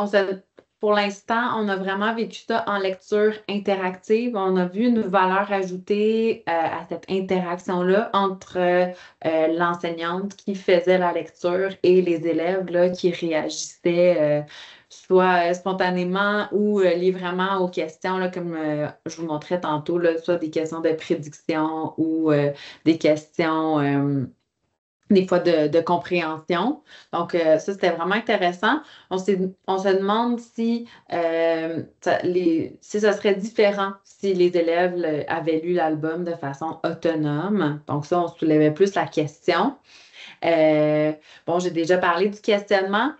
pour l'instant, on a vraiment vécu ça en lecture interactive. On a vu une valeur ajoutée à cette interaction-là entre l'enseignante qui faisait la lecture et les élèves là, qui réagissaient soit spontanément ou liés vraiment aux questions, là, comme je vous montrais tantôt, là, soit des questions de prédiction ou des questions des fois de compréhension. Donc, ça, c'était vraiment intéressant. On se demande si ça serait différent si les élèves avaient lu l'album de façon autonome. Donc, ça, on soulevait plus la question. Bon, j'ai déjà parlé du questionnement.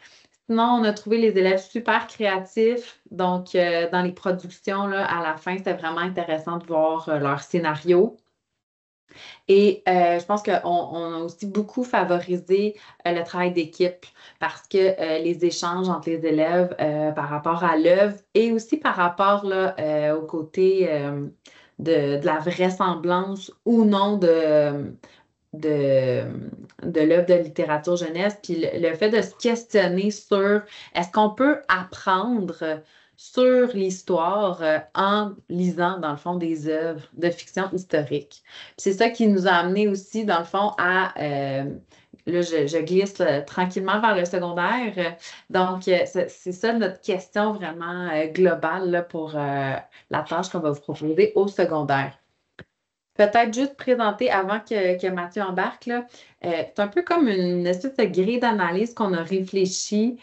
Sinon, on a trouvé les élèves super créatifs. Donc, dans les productions, là, à la fin, c'était vraiment intéressant de voir leur scénario. Et je pense qu'on a aussi beaucoup favorisé le travail d'équipe parce que les échanges entre les élèves par rapport à l'œuvre et aussi par rapport là, au côté de la vraisemblance ou non de l'œuvre de littérature jeunesse, puis le fait de se questionner sur est-ce qu'on peut apprendre sur l'histoire en lisant, dans le fond, des œuvres de fiction historique. C'est ça qui nous a amené aussi, dans le fond, à... là, je glisse tranquillement vers le secondaire. Donc, c'est ça notre question vraiment globale là, pour la tâche qu'on va vous proposer au secondaire. Peut-être juste présenter avant que Mathieu embarque, là, c'est un peu comme une espèce de grille d'analyse qu'on a réfléchi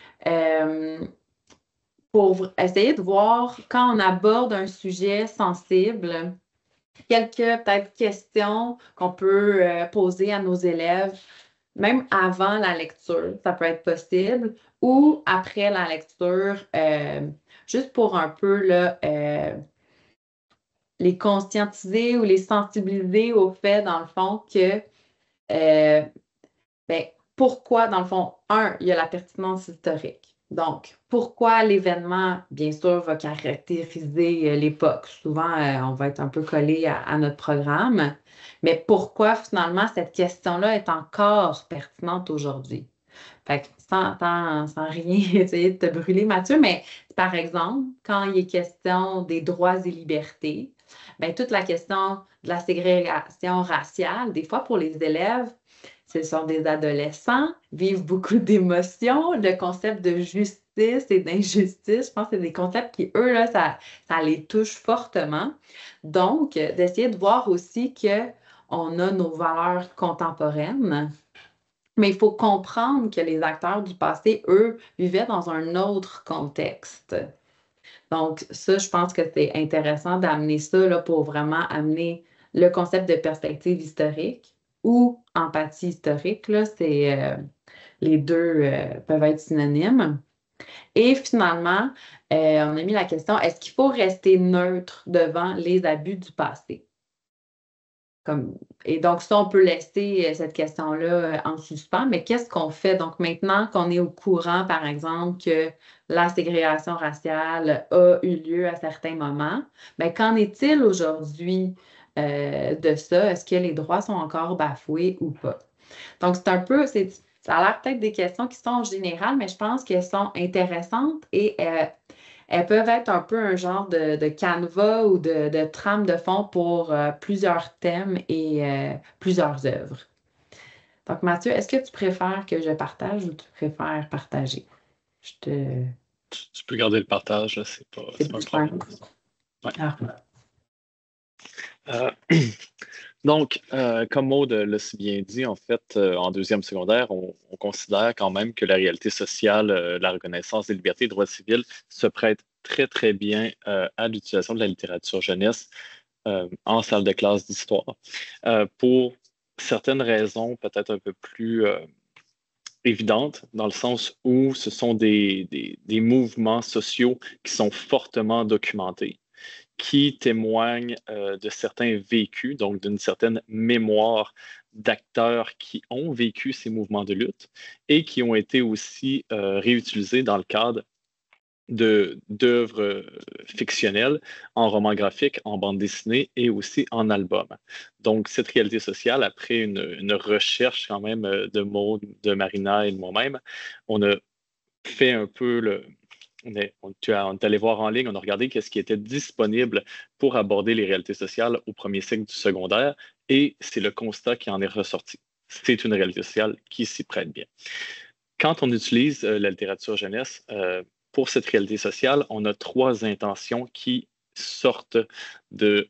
pour essayer de voir quand on aborde un sujet sensible, quelques peut-être questions qu'on peut poser à nos élèves, même avant la lecture, ça peut être possible, ou après la lecture, juste pour un peu là, les conscientiser ou les sensibiliser au fait, dans le fond, que ben, pourquoi, dans le fond, il y a la pertinence historique. Donc, pourquoi l'événement, bien sûr, va caractériser l'époque? Souvent, on va être un peu collé à notre programme, mais pourquoi, finalement, cette question-là est encore pertinente aujourd'hui? Fait que sans rien essayer de te brûler, Mathieu, mais par exemple, quand il est question des droits et libertés, bien, toute la question de la ségrégation raciale, des fois pour les élèves, ce sont des adolescents, vivent beaucoup d'émotions, le concept de justice et d'injustice, je pense que c'est des concepts qui, eux, là, ça les touche fortement. Donc, d'essayer de voir aussi qu'on a nos valeurs contemporaines, mais il faut comprendre que les acteurs du passé, eux, vivaient dans un autre contexte. Donc, ça, je pense que c'est intéressant d'amener ça là, pour vraiment amener le concept de perspective historique ou empathie historique, là, les deux peuvent être synonymes. Et finalement, on a mis la question, est-ce qu'il faut rester neutre devant les abus du passé? Et donc, ça, on peut laisser cette question-là en suspens, mais qu'est-ce qu'on fait? Donc, maintenant qu'on est au courant, par exemple, que la ségrégation raciale a eu lieu à certains moments, bien, qu'en est-il aujourd'hui de ça? Est-ce que les droits sont encore bafoués ou pas? Donc, ça a l'air peut-être des questions qui sont générales, mais je pense qu'elles sont intéressantes et elles peuvent être un peu un genre de canevas ou de trame de fond pour plusieurs thèmes et plusieurs œuvres. Donc, Mathieu, est-ce que tu préfères que je partage ou tu préfères partager? Tu peux garder le partage, là, c'est pas un problème. Ouais. Donc, comme Maud l'a si bien dit, en fait, en deuxième secondaire, on considère quand même que la réalité sociale, la reconnaissance des libertés et droits civils se prête très, très bien à l'utilisation de la littérature jeunesse en salle de classe d'histoire. Pour certaines raisons peut-être un peu plus évidentes, dans le sens où ce sont des mouvements sociaux qui sont fortement documentés, qui témoignent de certains vécus, donc d'une certaine mémoire d'acteurs qui ont vécu ces mouvements de lutte et qui ont été aussi réutilisés dans le cadre d'œuvres fictionnelles, en roman graphique, en bande dessinée et aussi en album. Donc, cette réalité sociale, après une recherche quand même de Maud, de Marina et de moi-même, on a fait un peu on est allé voir en ligne, on a regardé ce qui était disponible pour aborder les réalités sociales au premier cycle du secondaire et c'est le constat qui en est ressorti. C'est une réalité sociale qui s'y prête bien. Quand on utilise la littérature jeunesse pour cette réalité sociale, on a 3 intentions qui sortent de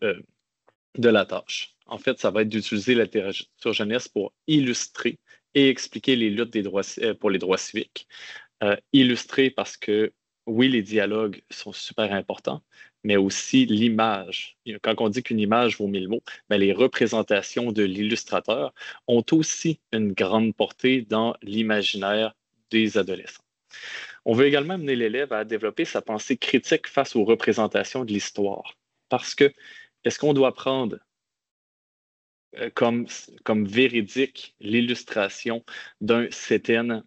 la tâche. En fait, ça va être d'utiliser la littérature jeunesse pour illustrer et expliquer les luttes pour les droits civiques. Illustrer parce que, oui, les dialogues sont super importants, mais aussi l'image. Quand on dit qu'une image vaut 1000 mots, ben, les représentations de l'illustrateur ont aussi une grande portée dans l'imaginaire des adolescents. On veut également amener l'élève à développer sa pensée critique face aux représentations de l'histoire. Parce que, est-ce qu'on doit prendre comme véridique l'illustration d'un set-in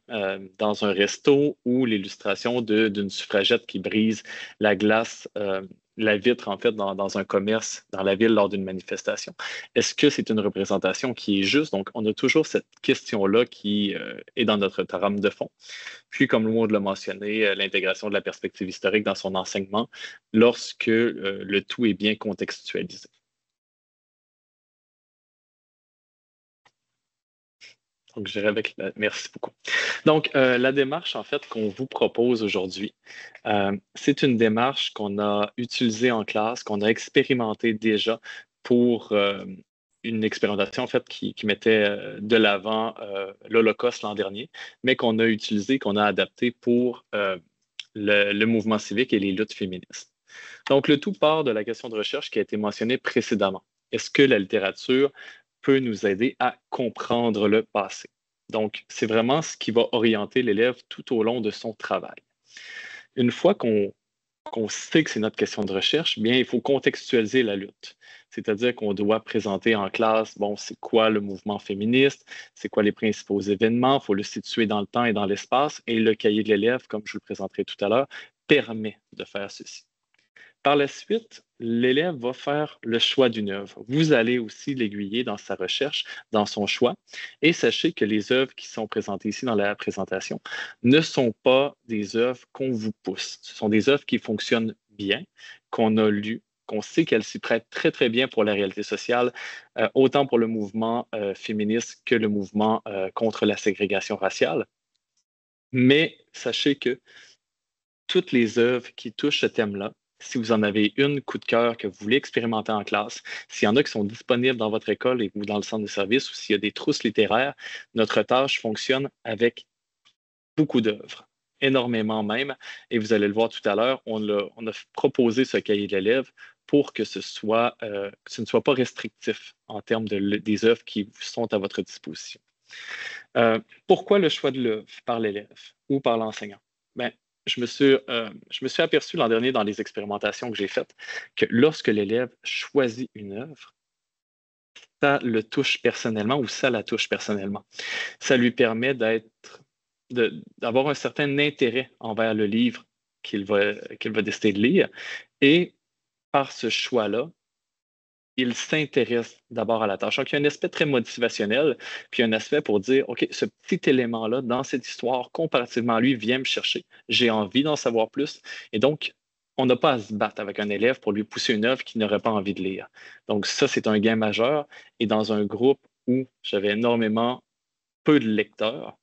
dans un resto ou l'illustration d'une suffragette qui brise la glace, la vitre, en fait, dans un commerce, dans la ville, lors d'une manifestation. Est-ce que c'est une représentation qui est juste? Donc, on a toujours cette question-là qui est dans notre trame de fond. Puis, comme Maud l'a mentionné, l'intégration de la perspective historique dans son enseignement lorsque le tout est bien contextualisé. Donc, je dirais merci beaucoup. Donc, la démarche, en fait, qu'on vous propose aujourd'hui, c'est une démarche qu'on a utilisée en classe, qu'on a expérimentée déjà pour une expérimentation, en fait, qui mettait de l'avant l'Holocauste l'an dernier, mais qu'on a utilisée, qu'on a adaptée pour le mouvement civique et les luttes féministes. Donc, le tout part de la question de recherche qui a été mentionnée précédemment. Est-ce que la littérature peut nous aider à comprendre le passé? Donc, c'est vraiment ce qui va orienter l'élève tout au long de son travail. Une fois qu'on sait que c'est notre question de recherche, bien, il faut contextualiser la lutte. C'est-à-dire qu'on doit présenter en classe, bon, c'est quoi le mouvement féministe, c'est quoi les principaux événements, il faut le situer dans le temps et dans l'espace, et le cahier de l'élève, comme je vous le présenterai tout à l'heure, permet de faire ceci. Par la suite, l'élève va faire le choix d'une œuvre. Vous allez aussi l'aiguiller dans sa recherche, dans son choix. Et sachez que les œuvres qui sont présentées ici dans la présentation ne sont pas des œuvres qu'on vous pousse. Ce sont des œuvres qui fonctionnent bien, qu'on a lues, qu'on sait qu'elles s'y prêtent très, très bien pour la réalité sociale, autant pour le mouvement féministe que le mouvement contre la ségrégation raciale. Mais sachez que toutes les œuvres qui touchent ce thème-là, si vous en avez une coup de cœur que vous voulez expérimenter en classe, s'il y en a qui sont disponibles dans votre école ou dans le centre de service, ou s'il y a des trousses littéraires, notre tâche fonctionne avec beaucoup d'œuvres, énormément même. Et vous allez le voir tout à l'heure, on a proposé ce cahier de l'élève pour que ce ne soit pas restrictif en termes des œuvres qui sont à votre disposition. Pourquoi le choix de l'œuvre par l'élève ou par l'enseignant? Ben, je me suis aperçu l'an dernier dans les expérimentations que j'ai faites que lorsque l'élève choisit une œuvre, ça le touche personnellement ou ça la touche personnellement. Ça lui permet d'avoir un certain intérêt envers le livre qu'il va décider de lire. Et par ce choix-là, il s'intéresse d'abord à la tâche. Donc, il y a un aspect très motivationnel, puis un aspect pour dire, OK, ce petit élément-là, dans cette histoire, comparativement à lui, vient me chercher. J'ai envie d'en savoir plus. Et donc, on n'a pas à se battre avec un élève pour lui pousser une œuvre qu'il n'aurait pas envie de lire. Donc, ça, c'est un gain majeur. Et dans un groupe où j'avais énormément peu de lecteurs,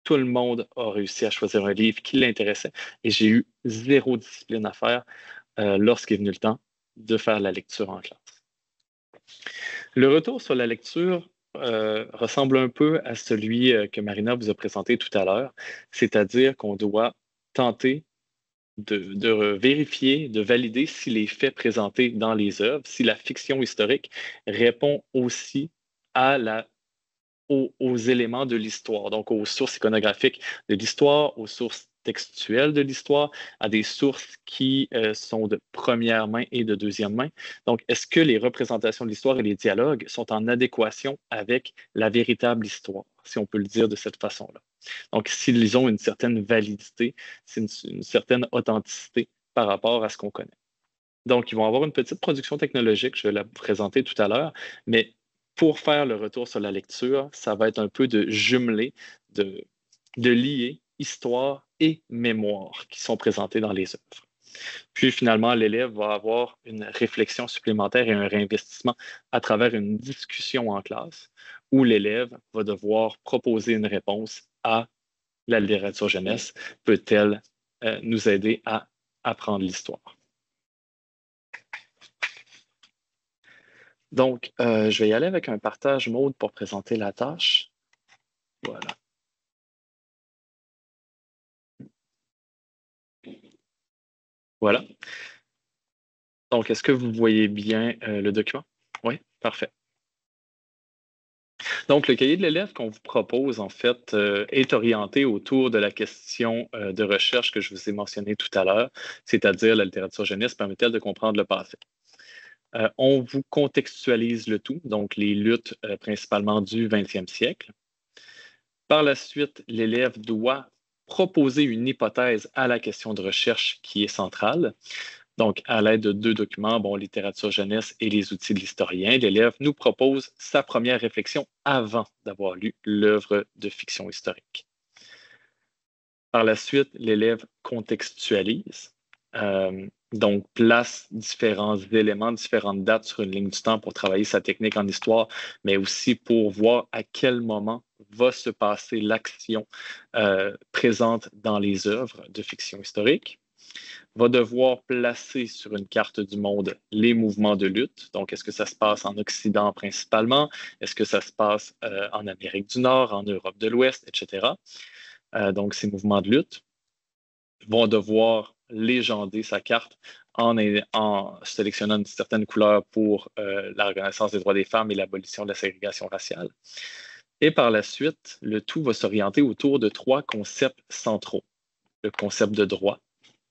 tout le monde a réussi à choisir un livre qui l'intéressait. Et j'ai eu 0 discipline à faire lorsqu'est venu le temps de faire la lecture en classe. Le retour sur la lecture ressemble un peu à celui que Marina vous a présenté tout à l'heure, c'est-à-dire qu'on doit tenter de vérifier, de valider si les faits présentés dans les œuvres, si la fiction historique répond aussi aux éléments de l'histoire, donc aux sources iconographiques de l'histoire, aux sources textuelles de l'histoire, à des sources qui sont de première main et de deuxième main. Donc, est-ce que les représentations de l'histoire et les dialogues sont en adéquation avec la véritable histoire, si on peut le dire de cette façon-là? Donc, s'ils ont une certaine validité, une certaine authenticité par rapport à ce qu'on connaît. Donc, ils vont avoir une petite production technologique, je vais la présenter tout à l'heure, mais pour faire le retour sur la lecture, ça va être un peu de jumeler, de lier histoire et mémoire qui sont présentés dans les œuvres. Puis finalement, l'élève va avoir une réflexion supplémentaire et un réinvestissement à travers une discussion en classe où l'élève va devoir proposer une réponse à la littérature jeunesse. Peut-elle nous aider à apprendre l'histoire? Donc, je vais y aller avec un partage mode pour présenter la tâche. Voilà. Voilà. Donc, est-ce que vous voyez bien le document? Oui, parfait. Donc, le cahier de l'élève qu'on vous propose, en fait, est orienté autour de la question de recherche que je vous ai mentionnée tout à l'heure, c'est-à-dire la littérature jeunesse permet-elle de comprendre le passé? On vous contextualise le tout, donc les luttes principalement du 20e siècle. Par la suite, l'élève doit proposer une hypothèse à la question de recherche qui est centrale. Donc, à l'aide de 2 documents, littérature jeunesse et les outils de l'historien, l'élève nous propose sa première réflexion avant d'avoir lu l'œuvre de fiction historique. Par la suite, l'élève contextualise, donc place différents éléments, différentes dates sur une ligne du temps pour travailler sa technique en histoire, mais aussi pour voir à quel moment va se passer l'action présente dans les œuvres de fiction historique. Va devoir placer sur une carte du monde les mouvements de lutte. Donc, est-ce que ça se passe en Occident principalement? Est-ce que ça se passe en Amérique du Nord, en Europe de l'Ouest, etc.? Donc, ces mouvements de lutte vont devoir légender sa carte en sélectionnant une certaine couleur pour la reconnaissance des droits des femmes et l'abolition de la ségrégation raciale. Et par la suite, le tout va s'orienter autour de 3 concepts centraux. Le concept de droit,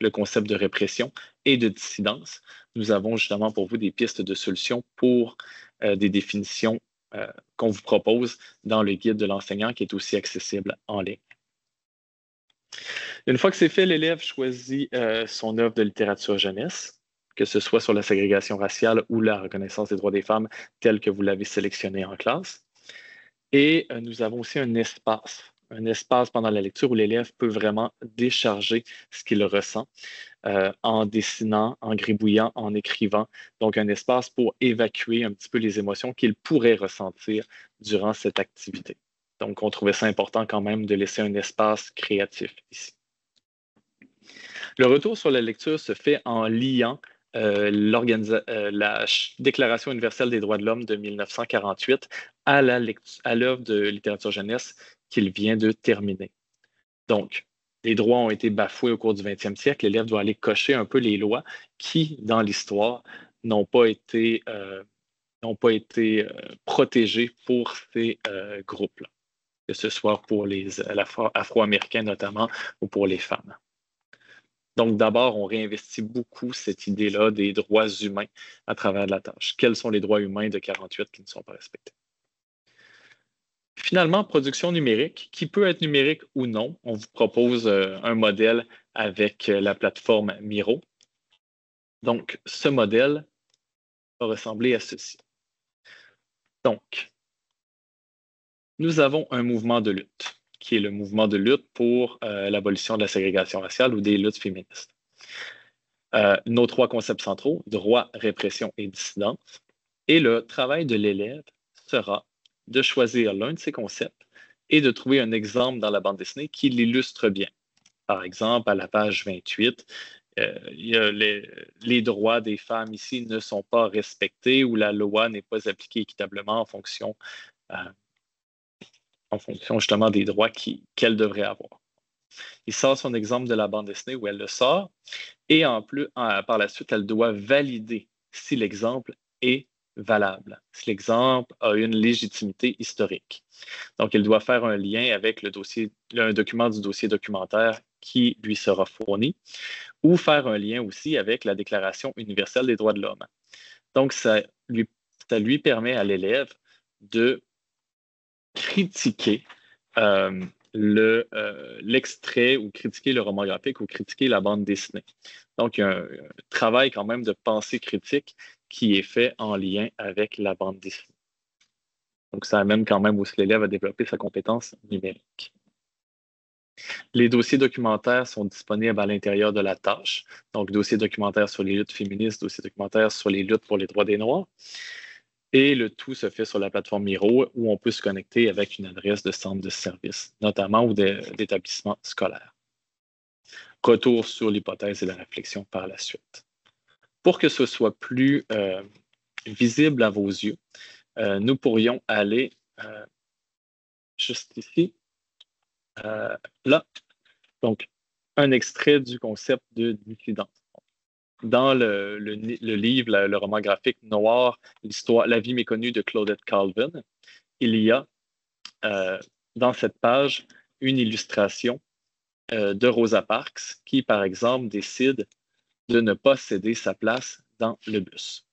le concept de répression et de dissidence. Nous avons justement pour vous des pistes de solutions pour des définitions qu'on vous propose dans le guide de l'enseignant qui est aussi accessible en ligne. Une fois que c'est fait, l'élève choisit son œuvre de littérature jeunesse, que ce soit sur la ségrégation raciale ou la reconnaissance des droits des femmes telle que vous l'avez sélectionnée en classe. Et nous avons aussi un espace pendant la lecture où l'élève peut vraiment décharger ce qu'il ressent en dessinant, en gribouillant, en écrivant. Donc, un espace pour évacuer un petit peu les émotions qu'il pourrait ressentir durant cette activité. Donc, on trouvait ça important quand même de laisser un espace créatif ici. Le retour sur la lecture se fait en liant la Déclaration universelle des droits de l'homme de 1948 à l'œuvre de littérature jeunesse qu'il vient de terminer. Donc, les droits ont été bafoués au cours du 20e siècle. L'élève doit aller cocher un peu les lois qui, dans l'histoire, n'ont pas été protégés pour ces groupes-là, que ce soit pour les Afro-Américains notamment ou pour les femmes. Donc, d'abord, on réinvestit beaucoup cette idée-là des droits humains à travers la tâche. Quels sont les droits humains de 48 qui ne sont pas respectés? Finalement, production numérique, qui peut être numérique ou non. On vous propose un modèle avec la plateforme Miro. Donc, ce modèle va ressembler à ceci. Donc, nous avons un mouvement de lutte, qui est le mouvement de lutte pour l'abolition de la ségrégation raciale ou des luttes féministes. Nos trois concepts centraux, droit, répression et dissidence. Et le travail de l'élève sera de choisir l'un de ces concepts et de trouver un exemple dans la bande dessinée qui l'illustre bien. Par exemple, à la page 28, les droits des femmes ici ne sont pas respectés ou la loi n'est pas appliquée équitablement en fonction justement des droits qu'elle devrait avoir. Il sort son exemple de la bande dessinée où elle le sort et par la suite, elle doit valider si l'exemple est valable, si l'exemple a une légitimité historique. Donc, elle doit faire un lien avec un document du dossier documentaire qui lui sera fourni ou faire un lien aussi avec la Déclaration universelle des droits de l'homme. Donc, ça lui permet à l'élève de critiquer l'extrait ou critiquer le roman graphique ou critiquer la bande dessinée. Donc, il y a un travail quand même de pensée critique qui est fait en lien avec la bande dessinée. Donc, ça amène quand même aussi l'élève à développer sa compétence numérique. Les dossiers documentaires sont disponibles à l'intérieur de la tâche. Donc, dossier documentaire sur les luttes féministes, dossier documentaire sur les luttes pour les droits des Noirs. Et le tout se fait sur la plateforme Miro où on peut se connecter avec une adresse de centre de service, notamment ou d'établissement scolaire. Retour sur l'hypothèse et la réflexion par la suite. Pour que ce soit plus visible à vos yeux, nous pourrions aller juste ici, là. Donc, un extrait du concept de dissidence. Dans le livre, le roman graphique noir, La vie méconnue de Claudette Colvin, il y a dans cette page une illustration de Rosa Parks qui, par exemple, décide de ne pas céder sa place dans le bus.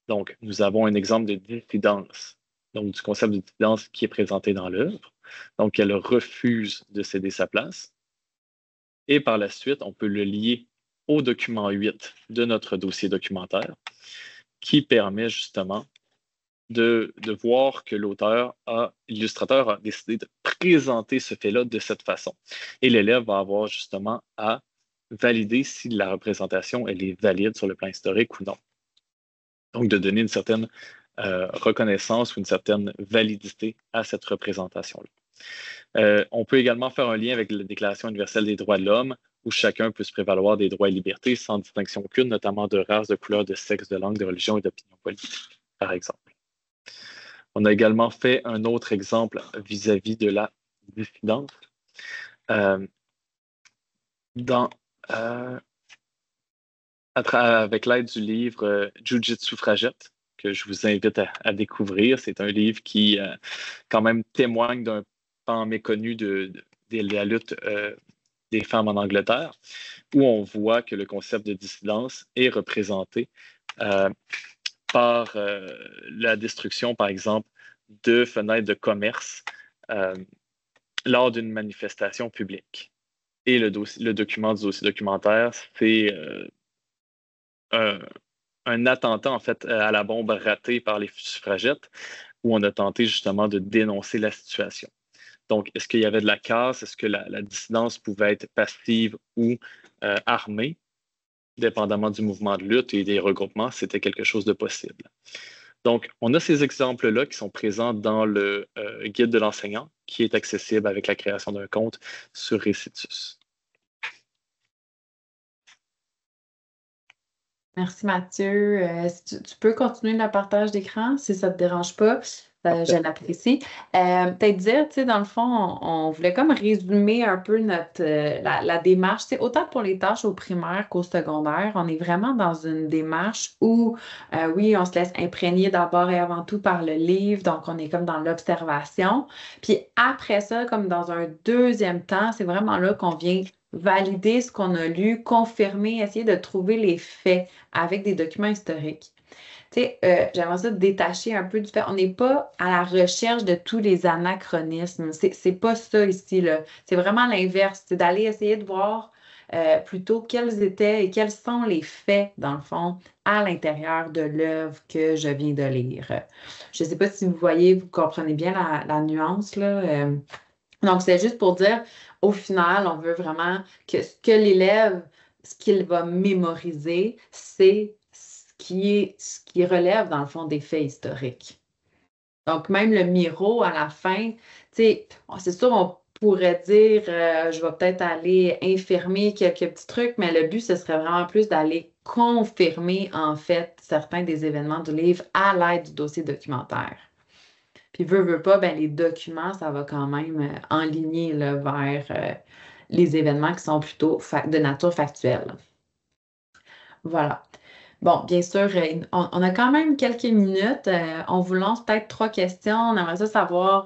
Donc, nous avons un exemple de dissidence, donc du concept de dissidence qui est présenté dans l'œuvre. Donc, elle refuse de céder sa place. Et par la suite, on peut le lier au document 8 de notre dossier documentaire, qui permet justement de voir que l'illustrateur a décidé de présenter ce fait-là de cette façon. Et l'élève va avoir justement à valider si la représentation elle est valide sur le plan historique ou non. Donc, de donner une certaine reconnaissance ou une certaine validité à cette représentation-là. On peut également faire un lien avec la Déclaration universelle des droits de l'homme, où chacun peut se prévaloir des droits et libertés sans distinction aucune, notamment de race, de couleur, de sexe, de langue, de religion et d'opinion politique, par exemple. On a également fait un autre exemple vis-à-vis de la dissidence. Avec l'aide du livre Jujitsu Suffragette, que je vous invite à découvrir. C'est un livre qui, quand même, témoigne d'un pan méconnu de la lutte des femmes en Angleterre, où on voit que le concept de dissidence est représenté par la destruction, par exemple, de fenêtres de commerce lors d'une manifestation publique. Et le document du dossier documentaire, c'est un attentat, en fait, à la bombe ratée par les suffragettes, où on a tenté justement de dénoncer la situation. Donc, est-ce qu'il y avait de la casse? Est-ce que la dissidence pouvait être passive ou armée? Dépendamment du mouvement de lutte et des regroupements, c'était quelque chose de possible. Donc, on a ces exemples-là qui sont présents dans le guide de l'enseignant, qui est accessible avec la création d'un compte sur Récitus. Merci Mathieu. Tu peux continuer le partage d'écran si ça ne te dérange pas. Je l'apprécie. Peut-être dire, tu sais, dans le fond, on voulait comme résumer un peu la démarche. Tu sais, autant pour les tâches au primaire qu'au secondaire, on est vraiment dans une démarche où, oui, on se laisse imprégner d'abord et avant tout par le livre, donc on est comme dans l'observation. Puis après ça, comme dans un deuxième temps, c'est vraiment là qu'on vient valider ce qu'on a lu, confirmer, essayer de trouver les faits avec des documents historiques. Tu sais, j'aimerais ça détacher un peu du fait, on n'est pas à la recherche de tous les anachronismes. C'est pas ça ici, là. C'est vraiment l'inverse. C'est d'aller essayer de voir plutôt quels étaient et quels sont les faits, dans le fond, à l'intérieur de l'œuvre que je viens de lire. Je ne sais pas si vous voyez, vous comprenez bien la nuance, là. Donc, c'est juste pour dire, au final, on veut vraiment que ce que l'élève, ce qu'il va mémoriser, c'est ce qui relève, dans le fond, des faits historiques. Donc, même le Miro, à la fin, tu sais, c'est sûr, on pourrait dire, je vais peut-être aller infirmer quelques petits trucs, mais le but, ce serait vraiment plus d'aller confirmer, en fait, certains des événements du livre à l'aide du dossier documentaire. Puis, veut pas, ben, les documents, ça va quand même enligner là, vers les événements qui sont plutôt de nature factuelle. Voilà. Bon, bien sûr, on a quand même quelques minutes. On vous lance peut-être 3 questions. On aimerait ça savoir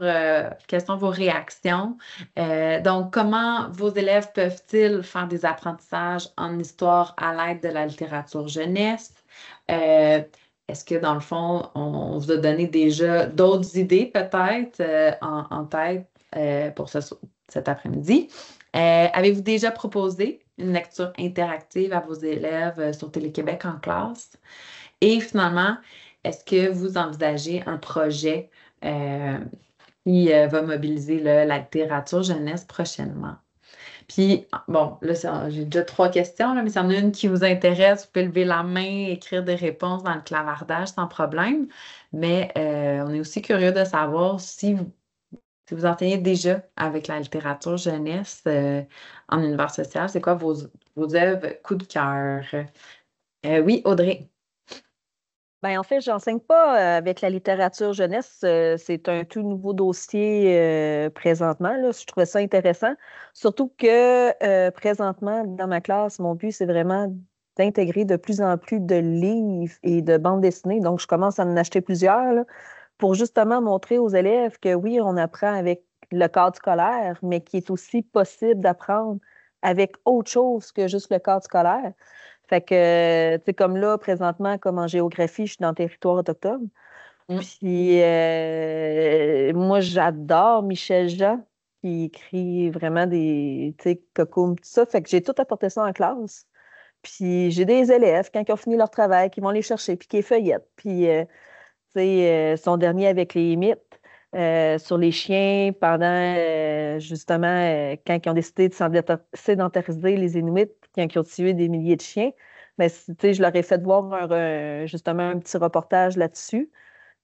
quelles sont vos réactions. Donc, comment vos élèves peuvent-ils faire des apprentissages en histoire à l'aide de la littérature jeunesse? Est-ce que, dans le fond, on vous a donné déjà d'autres idées peut-être en tête pour cet après-midi? Avez-vous déjà proposé une lecture interactive à vos élèves sur Télé-Québec en classe? Et finalement, est-ce que vous envisagez un projet qui va mobiliser la littérature jeunesse prochainement? Puis, bon, là, j'ai déjà 3 questions, là, mais s'il y en a une qui vous intéresse, vous pouvez lever la main, écrire des réponses dans le clavardage sans problème. Mais on est aussi curieux de savoir si vous enseignez déjà avec la littérature jeunesse en univers social, c'est quoi vos œuvres coup de cœur? Oui, Audrey. Ben, en fait, je n'enseigne pas avec la littérature jeunesse. C'est un tout nouveau dossier présentement. Là. Je trouvais ça intéressant. Surtout que présentement, dans ma classe, mon but, c'est vraiment d'intégrer de plus en plus de livres et de bandes dessinées. Donc, je commence à en acheter plusieurs là, pour justement montrer aux élèves que oui, on apprend avec le cadre scolaire, mais qu'il est aussi possible d'apprendre avec autre chose que juste le cadre scolaire. Fait que, tu sais, comme là, présentement, comme en géographie, je suis dans le territoire autochtone. Puis, moi, j'adore Michel Jean, qui écrit vraiment des, tu sais, cocoum, tout ça. Fait que j'ai tout apporté ça en classe. Puis, j'ai des élèves, quand ils ont fini leur travail, qui vont les chercher, puis qui les feuillettent. Puis, tu sais, son dernier avec les mythes. Sur les chiens pendant, justement, quand ils ont décidé de sédentariser les Inuits, quand ils ont tué des milliers de chiens. Mais, je leur ai fait voir justement un petit reportage là-dessus.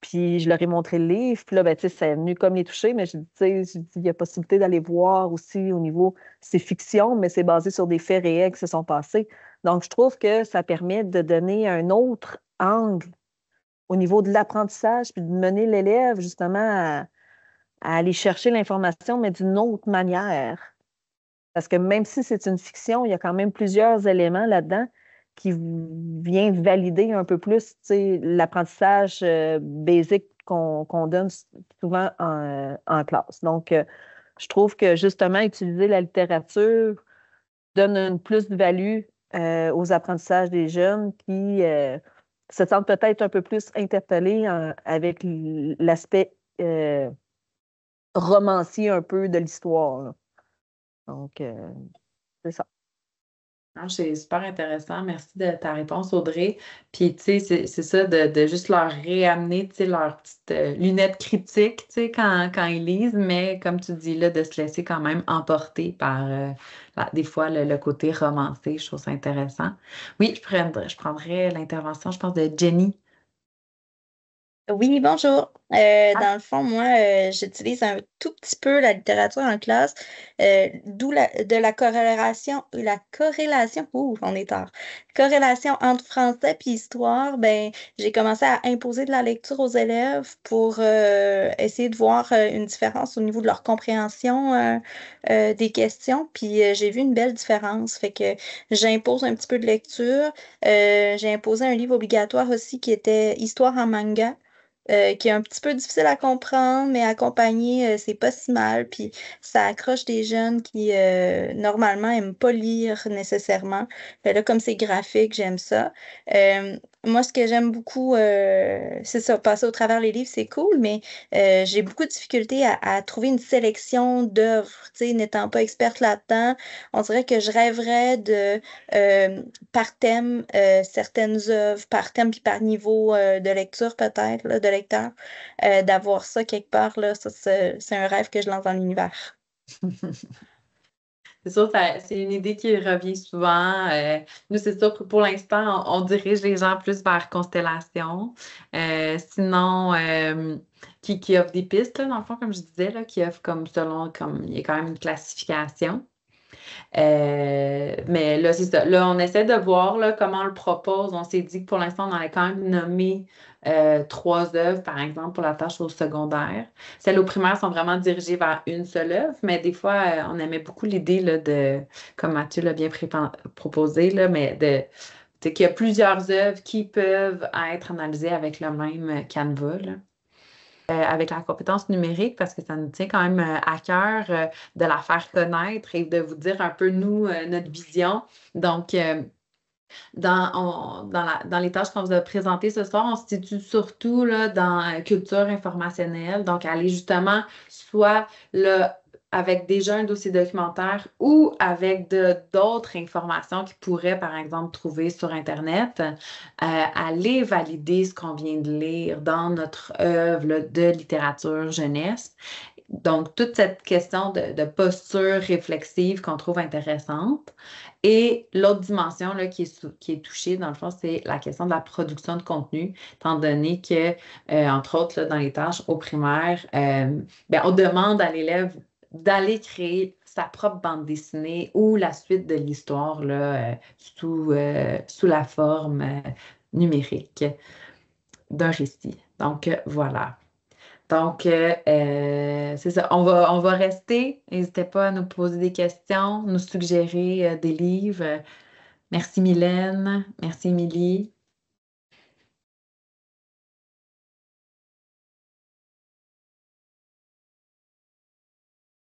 Puis je leur ai montré le livre. Puis là, ben, c'est venu comme les toucher, mais j'ai dit, il y a possibilité d'aller voir aussi au niveau, c'est fiction, mais c'est basé sur des faits réels qui se sont passés. Donc, je trouve que ça permet de donner un autre angle au niveau de l'apprentissage, puis de mener l'élève justement à aller chercher l'information, mais d'une autre manière. Parce que même si c'est une fiction, il y a quand même plusieurs éléments là-dedans qui viennent valider un peu plus l'apprentissage basique qu'on donne souvent en classe. Donc, je trouve que justement, utiliser la littérature donne une plus-value aux apprentissages des jeunes qui se sentent peut-être un peu plus interpellés avec l'aspect romancier un peu de l'histoire. Là. Donc, c'est ça. C'est super intéressant. Merci de ta réponse, Audrey. Puis, tu sais, c'est ça, de juste leur réamener, tu sais, leurs petites lunettes critiques, tu sais, quand ils lisent, mais comme tu dis, là, de se laisser quand même emporter par, des fois, le côté romancé. Je trouve ça intéressant. Oui, je prendrais l'intervention, je pense, de Jenny. Oui, bonjour. Dans le fond, moi, j'utilise un tout petit peu la littérature en classe, d'où la corrélation, on est tard, corrélation entre français et histoire, ben, j'ai commencé à imposer de la lecture aux élèves pour essayer de voir une différence au niveau de leur compréhension des questions, puis j'ai vu une belle différence, fait que j'impose un petit peu de lecture. J'ai imposé un livre obligatoire aussi qui était Histoire en manga, qui est un petit peu difficile à comprendre, mais accompagné, c'est pas si mal. Puis ça accroche des jeunes qui, normalement, aiment pas lire nécessairement. Mais là, comme c'est graphique, j'aime ça. Moi, ce que j'aime beaucoup, c'est ça, passer au travers les livres, c'est cool, mais j'ai beaucoup de difficultés à trouver une sélection d'œuvres. Tu sais, n'étant pas experte là-dedans, on dirait que je rêverais de par thème, certaines œuvres, par thème puis par niveau de lecture peut-être, là, de lecteur, d'avoir ça quelque part, là, ça, c'est un rêve que je lance dans l'univers. C'est sûr, c'est une idée qui revient souvent. Nous, c'est sûr que pour l'instant, on dirige les gens plus vers Constellation. Sinon, qui offre des pistes, là, dans le fond, comme je disais, là, qui offre comme il y a quand même une classification. Mais là, c'est ça. Là, on essaie de voir là, comment on le propose. On s'est dit que pour l'instant, on allait quand même nommer 3 œuvres, par exemple, pour la tâche au secondaire. Celles au primaire sont vraiment dirigées vers une seule œuvre, mais des fois, on aimait beaucoup l'idée là, comme Mathieu l'a bien proposé, là, mais qu'il y a plusieurs œuvres qui peuvent être analysées avec le même canevas, là. Avec la compétence numérique, parce que ça nous tient quand même à cœur de la faire connaître et de vous dire un peu, nous, notre vision. Donc, dans les tâches qu'on vous a présentées ce soir, on se situe surtout là, dans culture informationnelle. Donc, aller justement soit avec déjà un dossier documentaire ou avec d'autres informations qu'ils pourraient, par exemple, trouver sur Internet, aller valider ce qu'on vient de lire dans notre œuvre là, de littérature jeunesse. Donc, toute cette question de posture réflexive qu'on trouve intéressante. Et l'autre dimension là, qui est touchée, dans le fond, c'est la question de la production de contenu, étant donné que, entre autres, là, dans les tâches au primaire, on demande à l'élève d'aller créer sa propre bande dessinée ou la suite de l'histoire là, sous la forme numérique d'un récit. Donc, voilà. Donc, c'est ça. On va rester. N'hésitez pas à nous poser des questions, nous suggérer des livres. Merci Mylène. Merci Émilie.